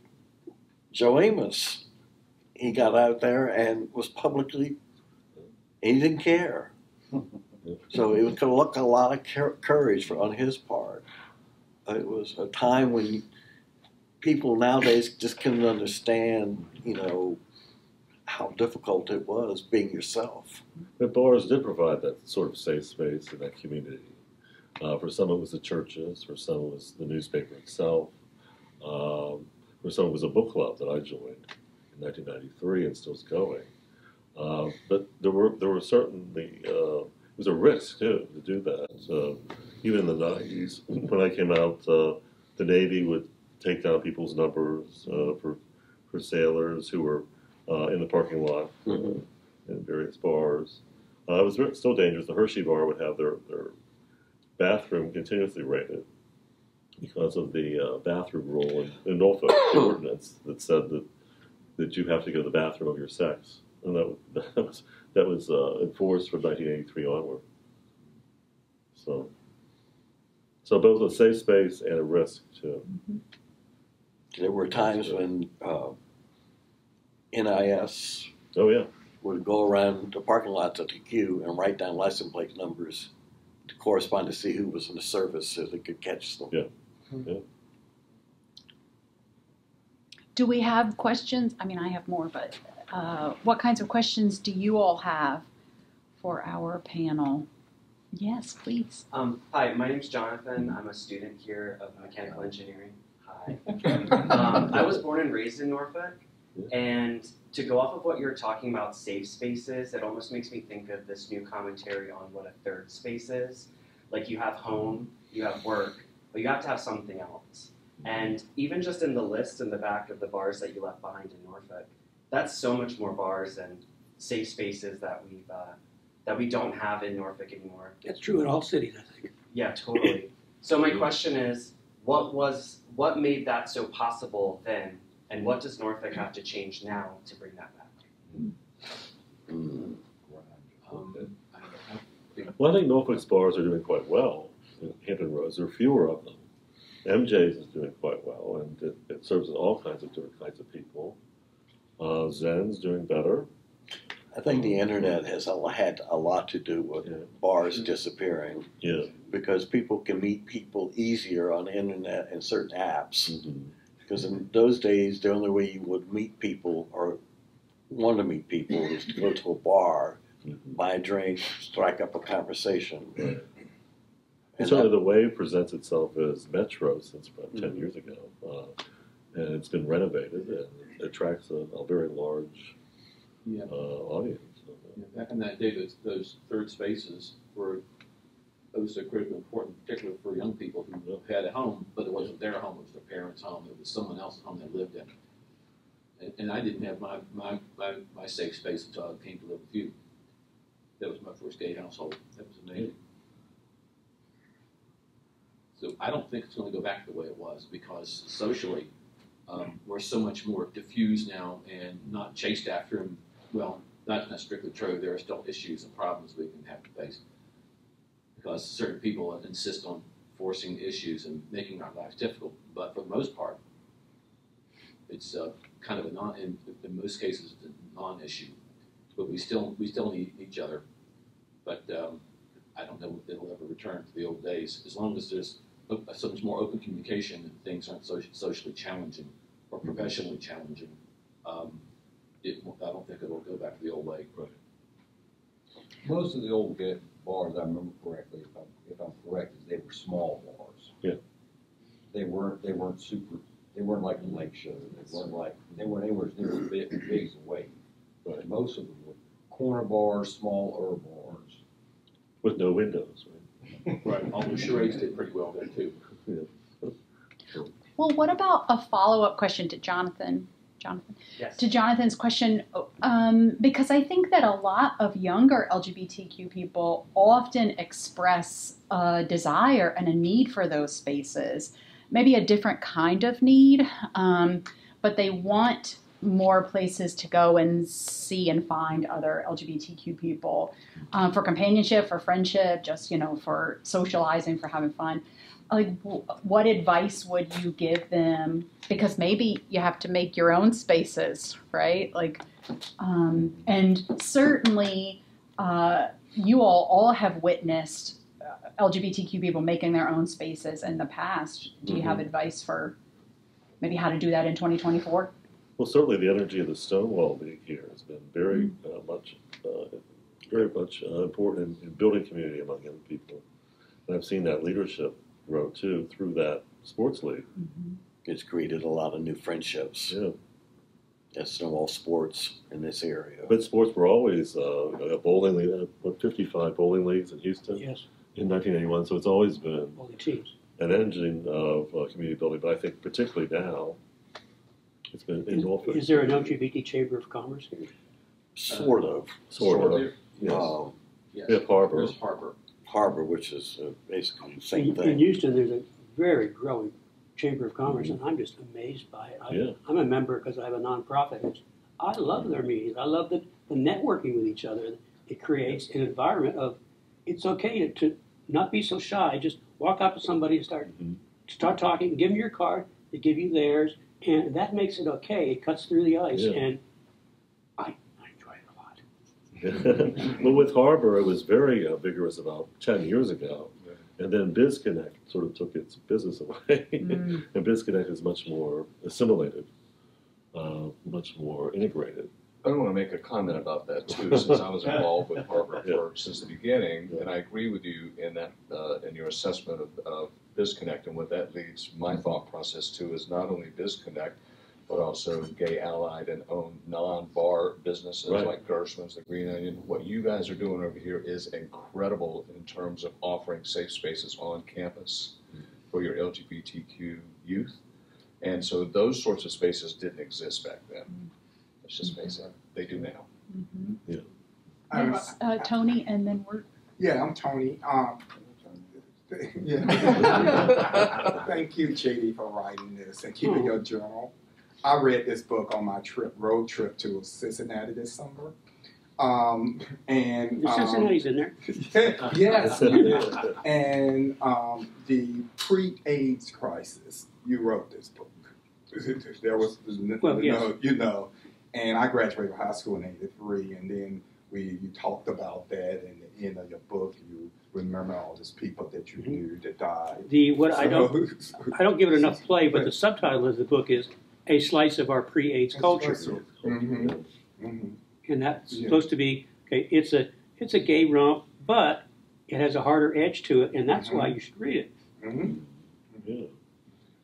Speaker 6: Joe Amos, he got out there and was publicly, he didn't care. So it took a lot of courage on his part. It was a time when people nowadays just couldn't understand, how difficult it was being yourself.
Speaker 5: But bars did provide that sort of safe space in that community. For some, it was the churches. For some, it was the newspaper itself. For some, it was a book club that I joined in 1993 and still is going. But there were certainly it was a risk too to do that. Even in the 90s, when I came out, the Navy would take down people's numbers for sailors who were in the parking lot in various bars. It was still dangerous. The Hershey Bar would have their bathroom continuously raided because of the bathroom rule in Norfolk, the ordinance that said that you have to go to the bathroom of your sex, and that was enforced from 1983 onward. So So both a safe space and a risk too.
Speaker 6: There were times when NIS
Speaker 5: Oh yeah.
Speaker 6: would go around the parking lots at the queue and write down license plate numbers to correspond to see who was in the service so they could catch them.
Speaker 5: Yeah.
Speaker 1: Do we have questions? I mean, I have more, but what kinds of questions do you all have for our panel? Yes, please.
Speaker 7: Hi, my name's Jonathan. I'm a student here of mechanical engineering. Hi. I was born and raised in Norfolk, and to go off of what you're talking about safe spaces, it almost makes me think of this new commentary on what a third space is. Like you have home, you have work, but you have to have something else. And even just in the list in the back of the bars that you left behind in Norfolk, that's so much more bars and safe spaces that we don't have in Norfolk anymore.
Speaker 3: That's true in all cities, I think.
Speaker 7: Yeah, totally. So my question is, what made that so possible then, and what does Norfolk have to change now to bring that back?
Speaker 5: Well, I think Norfolk's bars are doing quite well in Hampton Roads. There are fewer of them. MJ's is doing quite well, and it serves all kinds of different kinds of people. Zen's doing better.
Speaker 6: I think the internet has had a lot to do with bars disappearing.
Speaker 5: Yeah.
Speaker 6: Because people can meet people easier on the internet and certain apps.
Speaker 5: Mm-hmm.
Speaker 6: Because in those days, the only way you would meet people or want to meet people is to go to a bar, buy a drink, strike up a conversation.
Speaker 5: Right. And certainly the Wave presents itself as Metro since about 10 years ago. And it's been renovated and it attracts a very large audience.
Speaker 4: Back in that day, those third spaces were so critically important, particularly for young people who had a home, but it wasn't their home, it was their parents' home, it was someone else's home they lived in. And I didn't have my safe space until I came to live with you. That was my first gay household. That was amazing. So I don't think it's going to go back to the way it was because socially, we're so much more diffused now and not chased after them. Well, that's not strictly true. There are still issues and problems we can have to face because certain people insist on forcing issues and making our lives difficult. But for the most part, it's kind of in most cases, it's a non-issue. But we still need each other. But I don't know if it'll ever return to the old days. As long as there's so much more open communication and things aren't socially challenging or professionally challenging, I don't think it'll go back to the old way.
Speaker 5: Right.
Speaker 4: Most of the old bars, I remember correctly, if I'm correct, is they were small bars.
Speaker 5: Yeah.
Speaker 4: They weren't super. They weren't like the Lake Show. They were big as a Wave. But most of them were corner bars, smaller bars
Speaker 5: With no windows, right?
Speaker 4: Right. Although charades did pretty well there too.
Speaker 5: Yeah.
Speaker 1: Well, what about a follow-up question to Jonathan?
Speaker 7: Yes.
Speaker 1: To Jonathan's question, because I think that a lot of younger LGBTQ people often express a desire and a need for those spaces, maybe a different kind of need, but they want more places to go and see and find other LGBTQ people for companionship, for friendship, just, for socializing, for having fun. Like, what advice would you give them? Because maybe you have to make your own spaces, right? Like, and certainly you all have witnessed LGBTQ people making their own spaces in the past. Do you have advice for maybe how to do that in 2024?
Speaker 5: Well, certainly the energy of the Stonewall League here has been very much important in building community among young people. And I've seen that leadership grow too through that sports league.
Speaker 6: It's created a lot of new friendships.
Speaker 5: Yeah.
Speaker 6: At Stonewall Sports in this area.
Speaker 5: But sports were always a bowling league, 55 bowling leagues in Houston
Speaker 3: Yes.
Speaker 5: in 1981. So it's always been
Speaker 3: All the teams.
Speaker 5: an engine of community building. But I think particularly now, it's been in Norfolk.
Speaker 3: Is there an LGBT Chamber of Commerce here?
Speaker 6: Sort of.
Speaker 5: Sort of.
Speaker 4: Yes.
Speaker 5: Yeah, Harbor.
Speaker 4: There's Harbor.
Speaker 6: Harbor, which is basically the same
Speaker 3: In
Speaker 6: thing.
Speaker 3: Houston, there's a very growing Chamber of Commerce, and I'm just amazed by it.
Speaker 5: Yeah.
Speaker 3: I'm a member because I have a nonprofit. I love their meetings. I love the networking with each other. It creates an environment of it's okay to not be so shy. Just walk up to somebody and start talking, give them your card, they give you theirs, and that makes it okay. It cuts through the ice, and I enjoy it a lot.
Speaker 5: But with Harbor, it was very vigorous about 10 years ago. And then BizConnect sort of took its business away. And BizConnect is much more assimilated, much more integrated.
Speaker 8: I want to make a comment about that too, since I was involved with Harbor since the beginning, and I agree with you in that in your assessment of BizConnect, and what that leads my thought process to is not only BizConnect, but also gay allied and owned non-bar businesses like Gershwin's, the Green Onion. What you guys are doing over here is incredible in terms of offering safe spaces on campus for your LGBTQ youth, and so those sorts of spaces didn't exist back then. Let's just face it, they do now.
Speaker 1: Yes, Tony, and then we're...
Speaker 9: Yeah, I'm Tony. Thank you, JD, for writing this and keeping your journal. I read this book on my road trip to Cincinnati this summer.
Speaker 3: Cincinnati's in there.
Speaker 9: Yes. And the pre-AIDS crisis, you wrote this book. There was, and I graduated from high school in '83, and then you talked about that in the end of your book. You remember all these people that you knew that died.
Speaker 3: I don't give it enough play, but the subtitle of the book is "A Slice of Our Pre-AIDS Culture," and that's supposed to be It's a gay romp, but it has a harder edge to it, and that's why you should read it.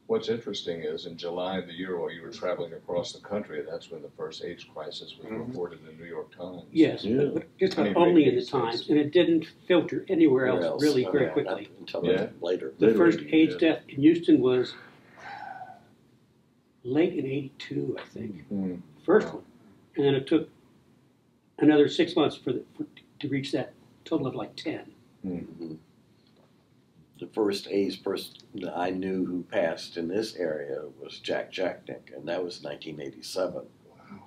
Speaker 8: What's interesting is in July of the year while you were traveling across the country, that's when the first AIDS crisis was reported in the New York Times.
Speaker 3: Yes, but just only in the Times, and it didn't filter anywhere else really very quickly.
Speaker 6: Until later.
Speaker 3: The first AIDS death in Houston was late in '82, I think. First one, and then it took another 6 months to reach that total of like 10.
Speaker 6: The first AIDS person that I knew who passed in this area was Jack Jacknick, and that was 1987.
Speaker 3: Wow,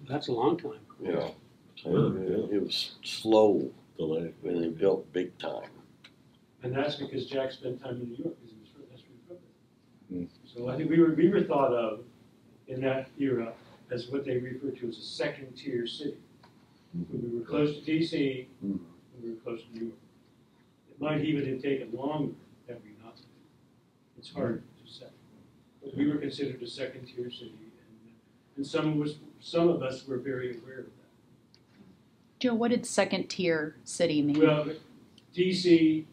Speaker 3: that's a long time.
Speaker 6: It was slow, and they built big time.
Speaker 2: And that's because Jack spent time in New York, because that's where he was from. So I think we were thought of in that era as what they refer to as a second-tier city. We were close to D.C., and we were close to New York. It might even have taken longer had we not. It's hard to say. But we were considered a second-tier city, and some of us were very aware of that.
Speaker 1: Joe, what did second-tier city mean?
Speaker 2: Well, D.C.,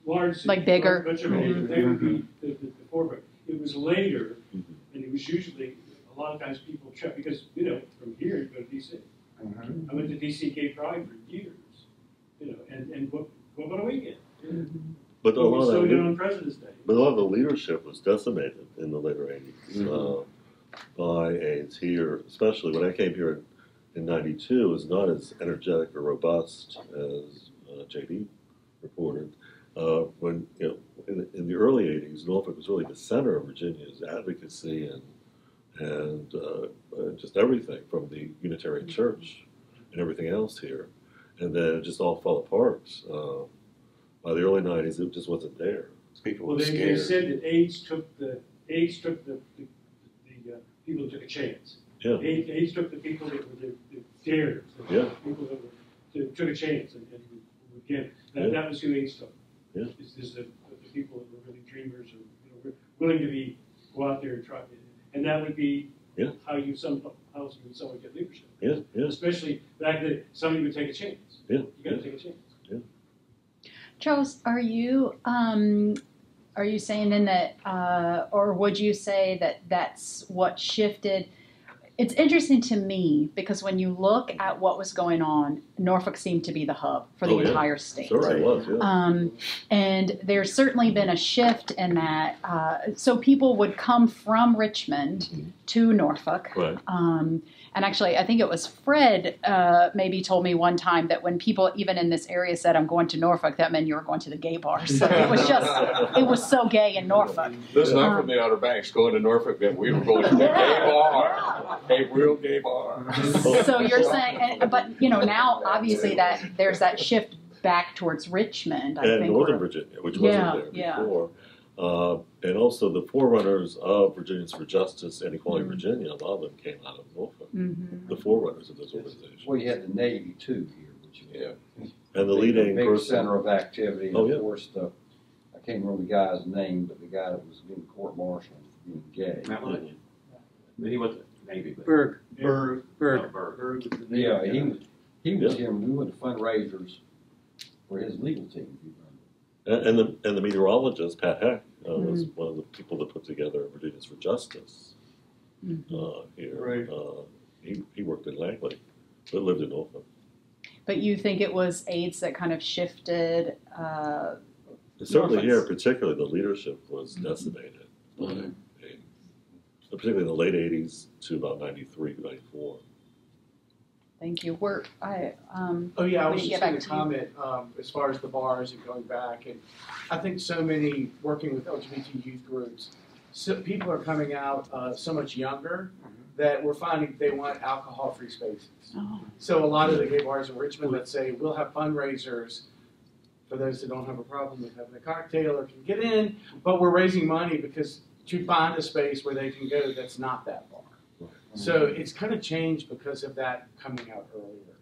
Speaker 2: large city,
Speaker 1: like bigger?
Speaker 2: Much of it, they would be the forefront. It was later, and it was usually, a lot of times people check, because, from here you go to D.C. I went to D.C. Gay Pride for years, and what about a weekend?
Speaker 5: But a lot
Speaker 2: of on President's Day.
Speaker 5: But a lot of the leadership was decimated in the later 80s by AIDS here, especially when I came here in '92. It was not as energetic or robust as JD reported. When in the early '80s, Norfolk was really the center of Virginia's advocacy and just everything from the Unitarian Church and everything else here. And then it just all fell apart. By the early '90s, it just wasn't there.
Speaker 6: People were scared.
Speaker 2: They said that AIDS took the people who took a chance.
Speaker 5: Yeah.
Speaker 2: AIDS took the people that were the dares, the people that took a chance. And again, that was who AIDS took.
Speaker 5: Yeah.
Speaker 2: Is the people that were really dreamers or willing to go out there and try. And that would be how you would someone get leadership.
Speaker 5: Yeah.
Speaker 2: Especially back then, somebody would take a chance.
Speaker 5: Yeah.
Speaker 2: You got to take a chance.
Speaker 5: Yeah.
Speaker 1: Charles, are you saying then that, or would you say that that's what shifted? It's interesting to me because when you look at what was going on, Norfolk seemed to be the hub for the entire state.
Speaker 5: Sure, it was,
Speaker 1: and there's certainly been a shift in that. So people would come from Richmond to Norfolk.
Speaker 5: Right.
Speaker 1: And actually, I think it was Fred maybe told me one time that when people even in this area said, I'm going to Norfolk, that meant you were going to the gay bar. So it was so gay in Norfolk.
Speaker 8: Listen, I'm from the Outer Banks. Going to Norfolk meant we were going to the gay bar. A real gay bar.
Speaker 1: So you're saying, but now obviously that there's that shift back towards Richmond. I
Speaker 5: and
Speaker 1: think
Speaker 5: Northern Virginia, which wasn't there before. And also the forerunners of Virginians for Justice and Equality Virginia, a lot of them came out of Norfolk. The forerunners of those organizations.
Speaker 10: Well, you had the Navy too here, which
Speaker 5: and the leading
Speaker 10: big
Speaker 5: person,
Speaker 10: center of activity. And
Speaker 5: of
Speaker 10: course, I can't remember the guy's name, but the guy that was being court-martialed for being gay.
Speaker 4: Matt Lynch. He wasn't Navy, but
Speaker 3: Berg.
Speaker 2: Berg.
Speaker 4: Berg.
Speaker 10: Yeah, he was him. We went to fundraisers for his legal team. If you remember.
Speaker 5: and the meteorologist Pat Heck was one of the people that put together Virginians for Justice here.
Speaker 2: Right.
Speaker 5: He worked in Langley, but lived in Norfolk.
Speaker 1: But you think it was AIDS that kind of shifted?
Speaker 5: Certainly here, particularly the leadership was decimated by AIDS, particularly in the late '80s to about '93, '94.
Speaker 1: Thank you.
Speaker 11: I
Speaker 1: we
Speaker 11: was
Speaker 1: didn't
Speaker 11: just
Speaker 1: get
Speaker 11: going
Speaker 1: back
Speaker 11: to
Speaker 1: to you.
Speaker 11: comment as far as the bars and going back, and I think so many working with LGBT youth groups, people are coming out so much younger that we're finding they want alcohol-free spaces.
Speaker 1: Oh.
Speaker 11: So a lot of the gay bars in Richmond, let's say, will have fundraisers for those that don't have a problem with having a cocktail or can get in, but we're raising money because to find a space where they can go that's not that bar. So it's kind of changed because of that coming out earlier.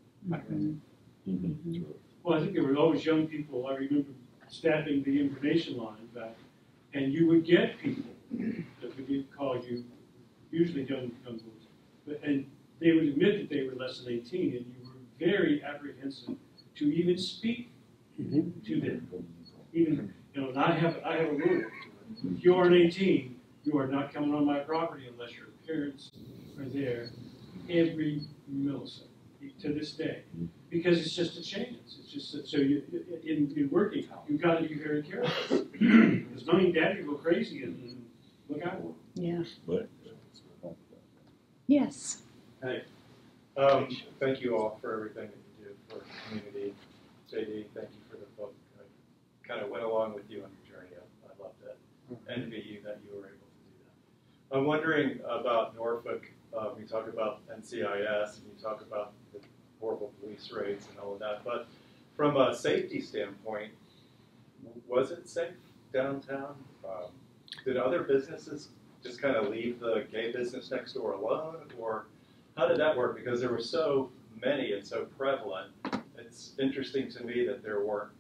Speaker 2: Well, I think there were always young people. I remember staffing the information line back, and you would get people that would call you, usually young boys, and they would admit that they were less than 18, and you were very apprehensive to even speak to them. Even, and I have a rule. If you aren't 18, you are not coming on my property unless your parents are there every millisecond to this day, because it's just a chance. It's just so you in working, you've got to be very careful because mommy and daddy go crazy and look out.
Speaker 1: Yeah.
Speaker 5: Right.
Speaker 1: Yes.
Speaker 12: Hey, thank you all for everything that you do for the community. JD, thank you for the book. I kind of went along with you on your journey. I loved it. Envy you that you were able to do that. I'm wondering about Norfolk. We talk about NCIS and you talk about the horrible police raids and all of that, but from a safety standpoint, was it safe downtown? Did other businesses just kind of leave the gay business next door alone, or how did that work? Because there were so many and so prevalent. It's interesting to me that there weren't,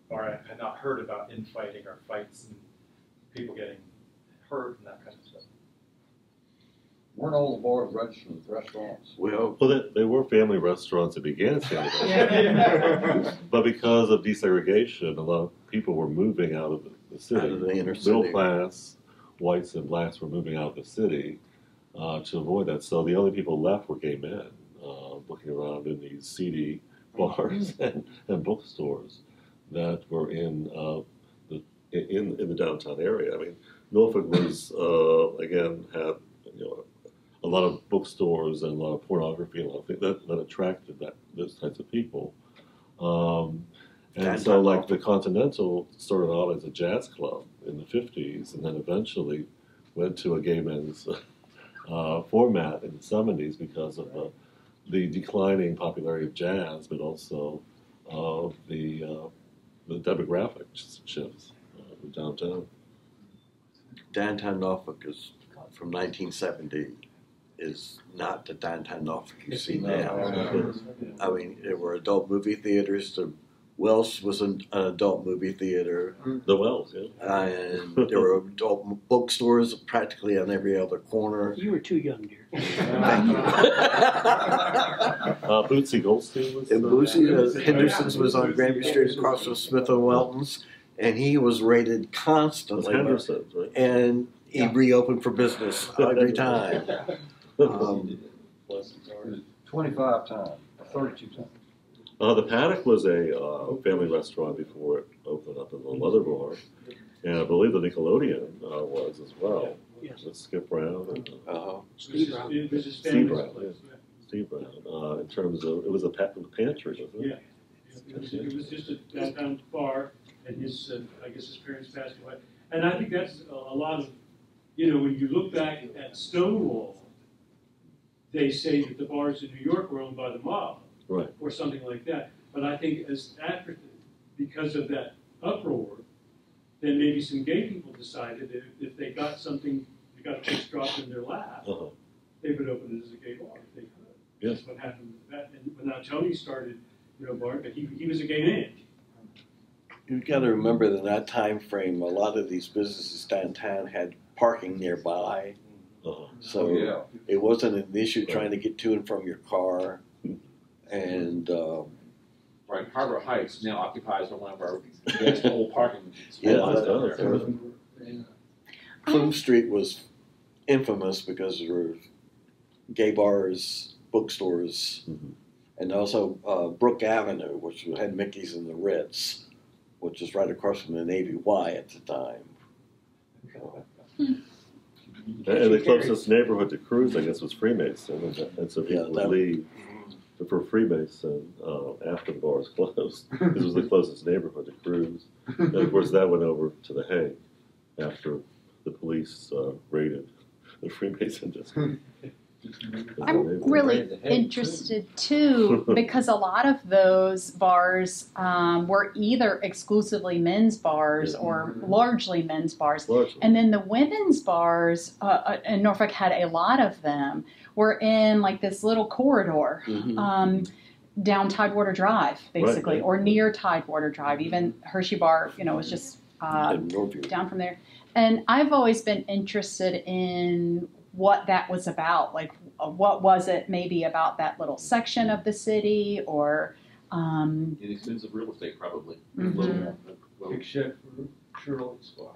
Speaker 12: or I had not heard about infighting or fights and people getting hurt and that kind of stuff.
Speaker 10: Weren't all the bars registered with restaurants?
Speaker 5: Well, they were family restaurants that began as family restaurants. But because of desegregation, a lot of people were moving out of the city.
Speaker 6: Out of the inner city.
Speaker 5: Middle class, whites and blacks were moving out of the city to avoid that. So the only people left were gay men looking around in these seedy bars and bookstores that were in the downtown area. I mean, Norfolk was again had a lot of bookstores and a lot of pornography and a lot of things that attracted those types of people. And so, like, the Continental started out as a jazz club in the 50s and then eventually went to a gay men's format in the 70s because of the declining popularity of jazz, but also of the demographic shifts downtown.
Speaker 6: Downtown Norfolk is from 1970 is not the downtown Norfolk you see now. I mean, there were adult movie theaters. The Wells was an adult movie theater.
Speaker 5: The Wells, yeah.
Speaker 6: And there were adult bookstores practically on every other corner.
Speaker 3: You were too young, dear.
Speaker 6: Thank you.
Speaker 5: Bootsy Goldstein was
Speaker 6: And Bootsy Henderson's was on Granby Street across from Smith & Welton's, and he was rated constantly.
Speaker 5: Henderson's, right?
Speaker 6: And he reopened for business every time.
Speaker 10: 25 times, 32 times.
Speaker 5: The Paddock was a family restaurant before it opened up in the Leather Bar, and I believe the Nickelodeon was as well.
Speaker 3: Yes.
Speaker 5: With Skip Brown and
Speaker 3: Steve Brown.
Speaker 2: It was his
Speaker 5: Steve
Speaker 2: family's
Speaker 5: Brown.
Speaker 2: place.
Speaker 5: Steve Brown. In terms of, it was a pantry, wasn't it?
Speaker 2: Yeah. It was just a downtown bar, and his, I guess his parents passed away. And I think that's a lot of, when you look back at Stonewall, they say that the bars in New York were owned by the mob.
Speaker 5: Right.
Speaker 2: Or something like that. But I think because of that uproar, then maybe some gay people decided that if they got something, they got a place dropped in their lap, they would open it as a gay bar if they could.
Speaker 5: Yes.
Speaker 2: That's what happened with that. And when Tony started, bar, but he was a gay man.
Speaker 6: You've got to remember that in that time frame, a lot of these businesses downtown had parking nearby. So it wasn't an issue trying to get to and from your car. And
Speaker 4: right, Harbor Heights now occupies one of our best old parking
Speaker 6: yeah,
Speaker 4: spots down there.
Speaker 6: Plume Street was infamous because there were gay bars, bookstores, and also Brook Avenue, which had Mickey's and the Ritz, which is right across from the Navy Y at the time.
Speaker 5: And the closest neighborhood to Cruise, I guess, was Freemason, and so people would leave for Freemason after the bars closed. This was the closest neighborhood to Cruise. And of course, that went over to the Hague after the police raided the Freemason district.
Speaker 1: I'm really interested too, because a lot of those bars were either exclusively men's bars or largely men's bars. And then the women's bars, and Norfolk had a lot of them, were in like this little corridor down Tidewater Drive, basically, or near Tidewater Drive. Even Hershey Bar, was just down from there. And I've always been interested in what that was about, like what was it maybe about that little section of the city, or
Speaker 4: inexpensive real estate probably.
Speaker 10: Except for Shirley's Bar.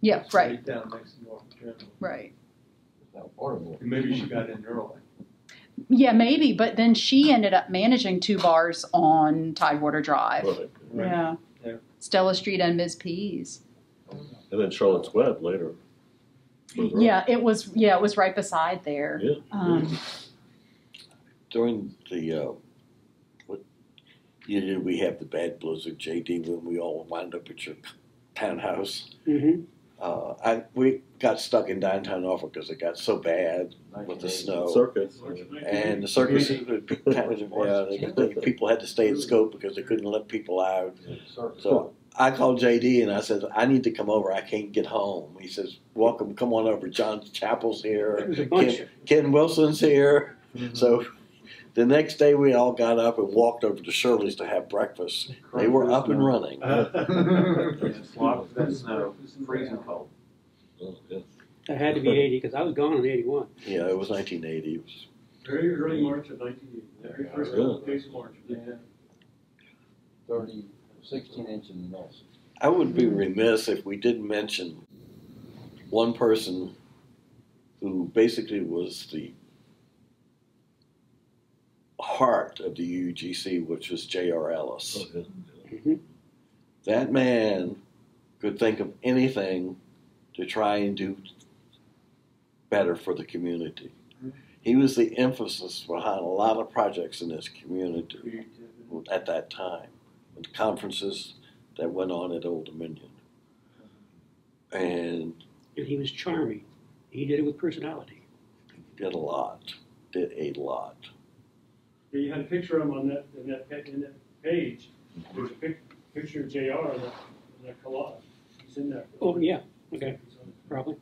Speaker 1: Yeah, right.
Speaker 10: Right down next to Norfolk General.
Speaker 1: Right.
Speaker 10: Maybe she got in early.
Speaker 1: Yeah, maybe, but then she ended up managing 2 bars on Tidewater Drive.
Speaker 5: Right.
Speaker 1: Yeah. Stella Street and Ms. P's.
Speaker 5: And then Charlotte's Web later.
Speaker 1: Yeah, it was right beside there.
Speaker 5: Yeah.
Speaker 6: During the what year did we have the bad blizzard, JD, when we all wound up at your townhouse? We got stuck in downtown Norfolk because it got so bad with the snow.
Speaker 5: Circus.
Speaker 6: And the circus, people had to stay at Scope because they couldn't let people out. So I called JD and I said, I need to come over. I can't get home. He says, welcome, come on over. John Chappell's here. Ken Wilson's here. So the next day we all got up and walked over to Shirley's to have breakfast. They were up and running.
Speaker 4: Lots of snow, freezing cold.
Speaker 3: That had to be 80 because I was gone in 81.
Speaker 6: Yeah, it was 1980. It was
Speaker 2: very early March of 1980. Very first days of March.
Speaker 10: Yeah. 16 inches in Nelson.
Speaker 6: I would be remiss if we didn't mention one person who basically was the heart of the UGC, which was J.R. Ellis. That man could think of anything to try and do better for the community. He was the emphasis behind a lot of projects in this community at that time. The conferences that went on at Old Dominion. And
Speaker 3: he was charming. He did it with personality.
Speaker 6: Did a lot. Yeah,
Speaker 2: you had a picture of him on in that page. There's a picture of JR in that collage. He's in there.
Speaker 3: Oh, yeah. Okay. Probably.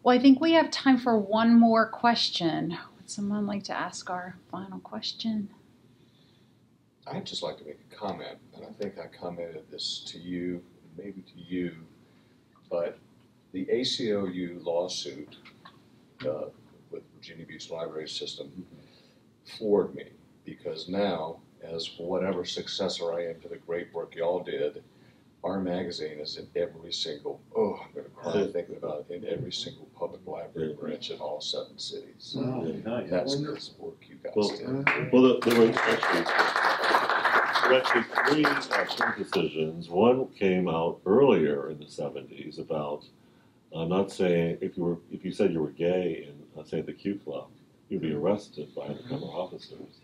Speaker 1: Well, I think we have time for one more question. Would someone like to ask our final question?
Speaker 8: I'd just like to make a comment, and I think I commented this to you, maybe to you, but the ACLU lawsuit with Virginia Beach Library System floored me, because now, as whatever successor I am to the great work y'all did, our magazine is in every single, I'm going to cry thinking about it, in every single public library branch in all 7 cities.
Speaker 10: Nice.
Speaker 8: That's the work you guys did.
Speaker 5: Well, there were actually 3 court decisions. One came out earlier in the 70s about not saying if you said you were gay in, let's say, the Q Club, you'd be arrested by undercover officers.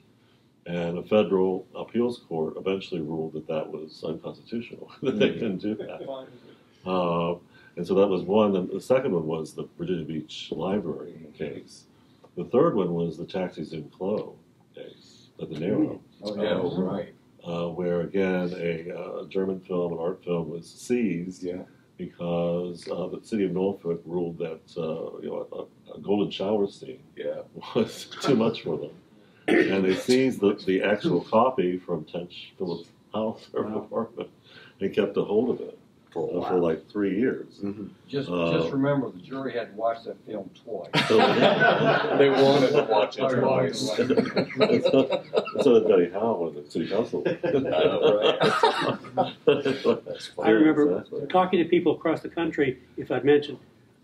Speaker 5: And a federal appeals court eventually ruled that was unconstitutional, that they couldn't do that. And so that was one. And the second one was the Virginia Beach Library case. The third one was the Taxis in Clo case. at the Narrows.
Speaker 10: Oh, yeah, right.
Speaker 5: Where again a German film, an art film, was seized because the city of Norfolk ruled that a golden shower scene was too much for them, and they seized the actual copy from Tench Phillips' house or apartment and kept a hold of it for like 3 years.
Speaker 6: Mm-hmm.
Speaker 10: Just remember, the jury had to watch that film twice.
Speaker 8: They wanted to watch it twice.
Speaker 5: So did Betty Howe, one of the city council.
Speaker 3: I remember talking to people across the country, if I'd mentioned,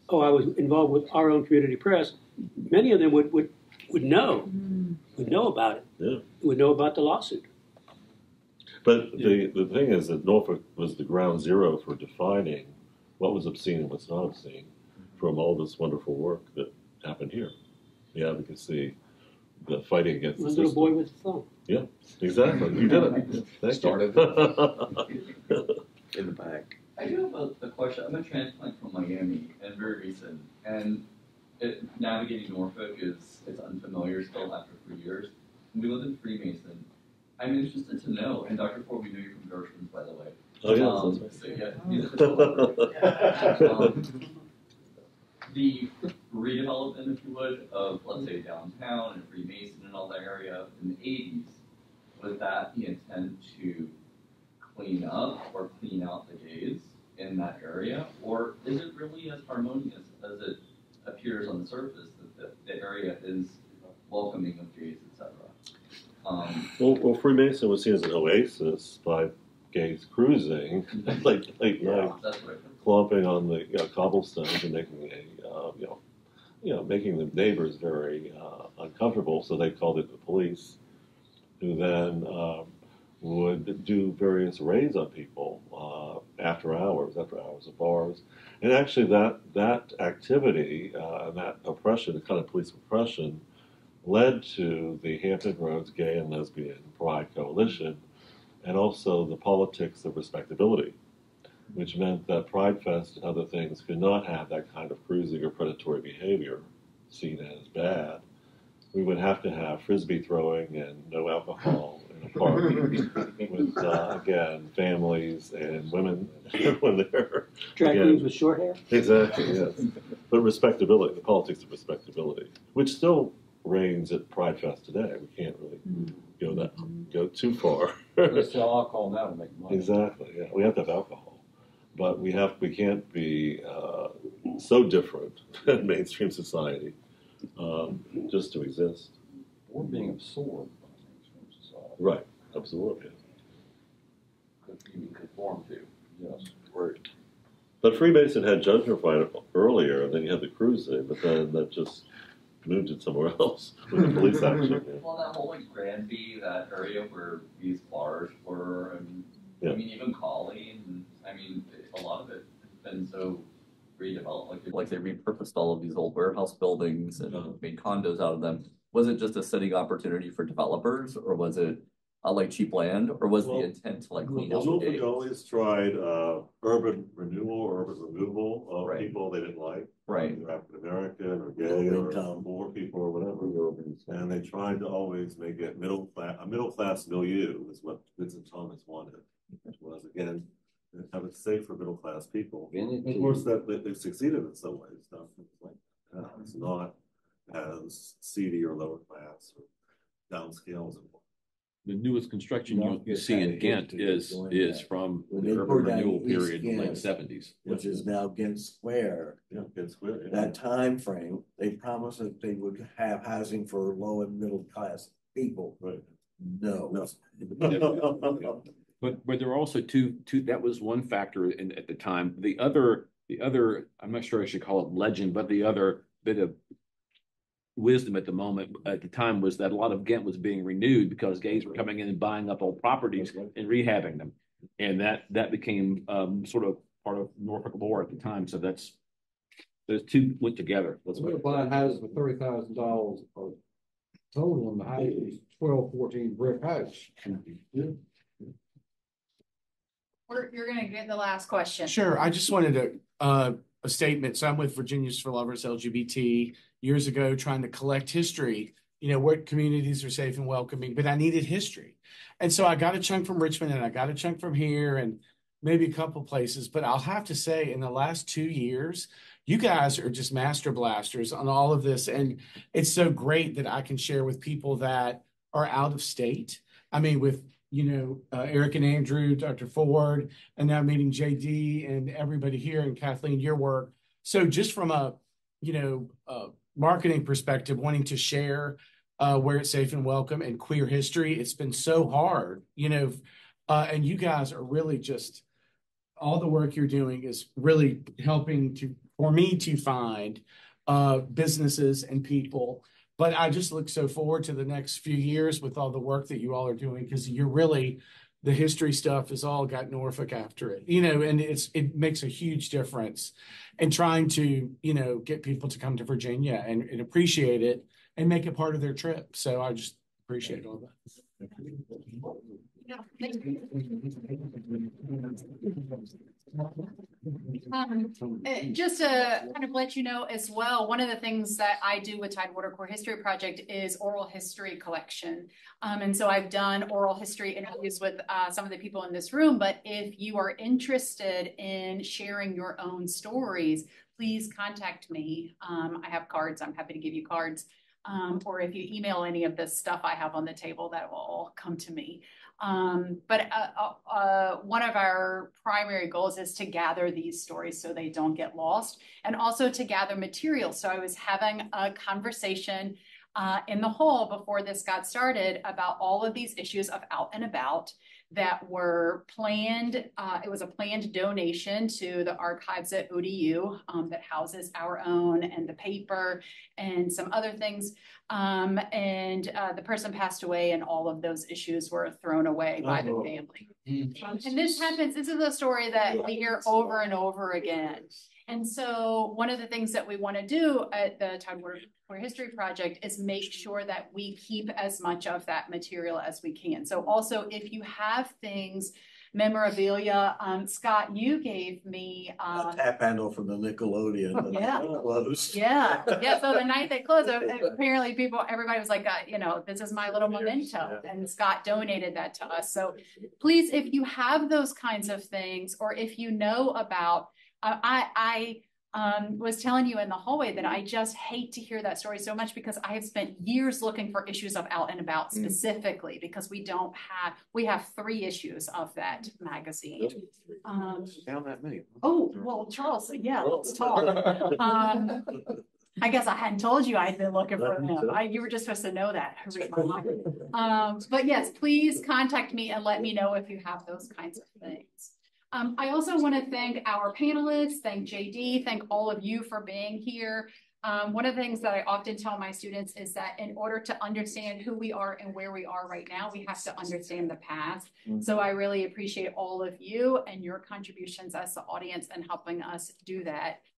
Speaker 3: I was involved with our own community press, many of them would know about it, would know about the lawsuit.
Speaker 5: But the thing is that Norfolk was the ground zero for defining what was obscene and what's not obscene from all this wonderful work that happened here. The advocacy, the fighting against the
Speaker 3: little
Speaker 5: system.
Speaker 3: boy with a phone.
Speaker 5: Yeah, exactly. You did it. Thank
Speaker 8: Started
Speaker 6: in the back.
Speaker 13: I do have a question. I'm a transplant from Miami and very recent, and navigating Norfolk it's unfamiliar still after 3 years. We live in Freemason. I'm interested to know, and Dr. Ford, we know you're from Gershwin's, by the way.
Speaker 5: Oh, yeah.
Speaker 13: So, yeah, he's a the redevelopment, if you would, of, let's say, downtown and Freemason and all that area in the 80s, was that the intent to clean up or clean out the gays in that area? Or is it really as harmonious as it appears on the surface, that the area is welcoming of gays, etc.?
Speaker 5: Well, Freemason was seen as an oasis by gays cruising late night, clomping on the cobblestones and making making the neighbors very uncomfortable. So they called it the police, who then would do various raids on people after hours of bars. And actually, that activity and that oppression, the kind of police oppression, led to the Hampton Roads Gay and Lesbian Pride Coalition, and also the politics of respectability, which meant that Pride Fest and other things could not have that kind of cruising or predatory behavior seen as bad. We would have to have frisbee throwing and no alcohol in a park with, again, families and women when they're...
Speaker 3: Drag queens with short hair?
Speaker 5: Exactly, yes. But respectability, the politics of respectability, which still reigns at Pride Fest today. We can't really go too far.
Speaker 10: They sell alcohol now to make money.
Speaker 5: Exactly, yeah. We have to have alcohol. But we can't be so different than mainstream society just to exist.
Speaker 10: We're being absorbed by mainstream society.
Speaker 5: Right, absorbed, yeah.
Speaker 4: You can conform to.
Speaker 10: Yes.
Speaker 5: Right. But Freemason had judgment fight earlier, and then you had the cruising, but then that just moved it somewhere else with the police action. Yeah.
Speaker 13: Well, that whole Granby, that area where these bars were, and I mean, even Colleen, and I mean, a lot of it has been so redeveloped.
Speaker 14: Like they repurposed all of these old warehouse buildings and made condos out of them. Was it just a setting opportunity for developers, or was it like cheap land, or was the intent to clean out the gates?
Speaker 5: Norfolk always tried urban renewal or urban removal of people they didn't like.
Speaker 14: Right.
Speaker 5: Either African American or gay or poor people or whatever. And they tried to always make it a middle class milieu is what Vincent Thomas wanted. Was again have it safe for middle class people. And of course that they succeeded in some ways. It's not as seedy or lower class or downscale as it was.
Speaker 15: The newest construction you see in Ghent is from the urban renewal period in the late 70s.
Speaker 16: Which is now Ghent Square.
Speaker 5: Yeah, Ghent Square. Yeah.
Speaker 16: That time frame, they promised that they would have housing for low and middle class people.
Speaker 5: Right.
Speaker 16: No.
Speaker 15: But there are also two. That was one factor at the time. The other, I'm not sure I should call it legend, but the other bit of wisdom at the time was that a lot of Ghent was being renewed because gays were coming in and buying up old properties and rehabbing them, and that became sort of part of Norfolk lore at the time. So those two went together.
Speaker 10: We're buying houses for $30,000 total, and the house was 12, 14 brick house.
Speaker 1: You're going to get the last question.
Speaker 11: Sure. I just wanted a statement. So I'm with Virginians for Lovers LGBT. Years ago, trying to collect history what communities are safe and welcoming, but I needed history. And so I got a chunk from Richmond and I got a chunk from here and maybe a couple places. But I'll have to say, in the last 2 years, you guys are just master blasters on all of this. And it's so great that I can share with people that are out of state. I mean, with, Eric and Andrew, Dr. Ford, and now meeting JD and everybody here, and Kathleen, your work. So just from a, marketing perspective, wanting to share where it's safe and welcome and queer history, it's been so hard, and you guys are really just, all the work you're doing is really helping for me to find businesses and people. But I just look so forward to the next few years with all the work that you all are doing, because the history stuff has all got Norfolk after it, and it makes a huge difference in trying to, get people to come to Virginia and appreciate it and make it part of their trip. So I just appreciate all that.
Speaker 1: Just to kind of let you know as well, one of the things that I do with Tidewater Core History Project is oral history collection. And so I've done oral history interviews with some of the people in this room, but if you are interested in sharing your own stories, please contact me. I have cards. I'm happy to give you cards. Or if you email any of the stuff I have on the table, that will all come to me. But one of our primary goals is to gather these stories so they don't get lost, and also to gather material. So I was having a conversation in the hall before this got started about all of these issues of out and about that were planned. It was a planned donation to the archives at ODU that houses Our Own and the paper and some other things. And the person passed away, and all of those issues were thrown away by the family. And this happens, this is a story that we hear over and over again. And so one of the things that we want to do at the Tidewater Core History Project is make sure that we keep as much of that material as we can. So also, if you have things, memorabilia, Scott, you gave me
Speaker 16: a tap handle from the Nickelodeon.
Speaker 1: Yeah.
Speaker 16: Closed.
Speaker 1: Yeah. So the night they closed, apparently everybody was like, this is my little memento. And Scott donated that to us. So please, if you have those kinds of things, or if you know about, I was telling you in the hallway that I just hate to hear that story so much, because I have spent years looking for issues of Out and About specifically, because we have 3 issues of that magazine.
Speaker 6: Found that many.
Speaker 1: Oh, well, Charles, yeah, let's talk. I guess I hadn't told you I'd been looking for them. You were just supposed to know that. But yes, please contact me and let me know if you have those kinds of things. I also want to thank our panelists, thank JD, thank all of you for being here. One of the things that I often tell my students is that in order to understand who we are and where we are right now, we have to understand the past. So I really appreciate all of you and your contributions as the audience in helping us do that.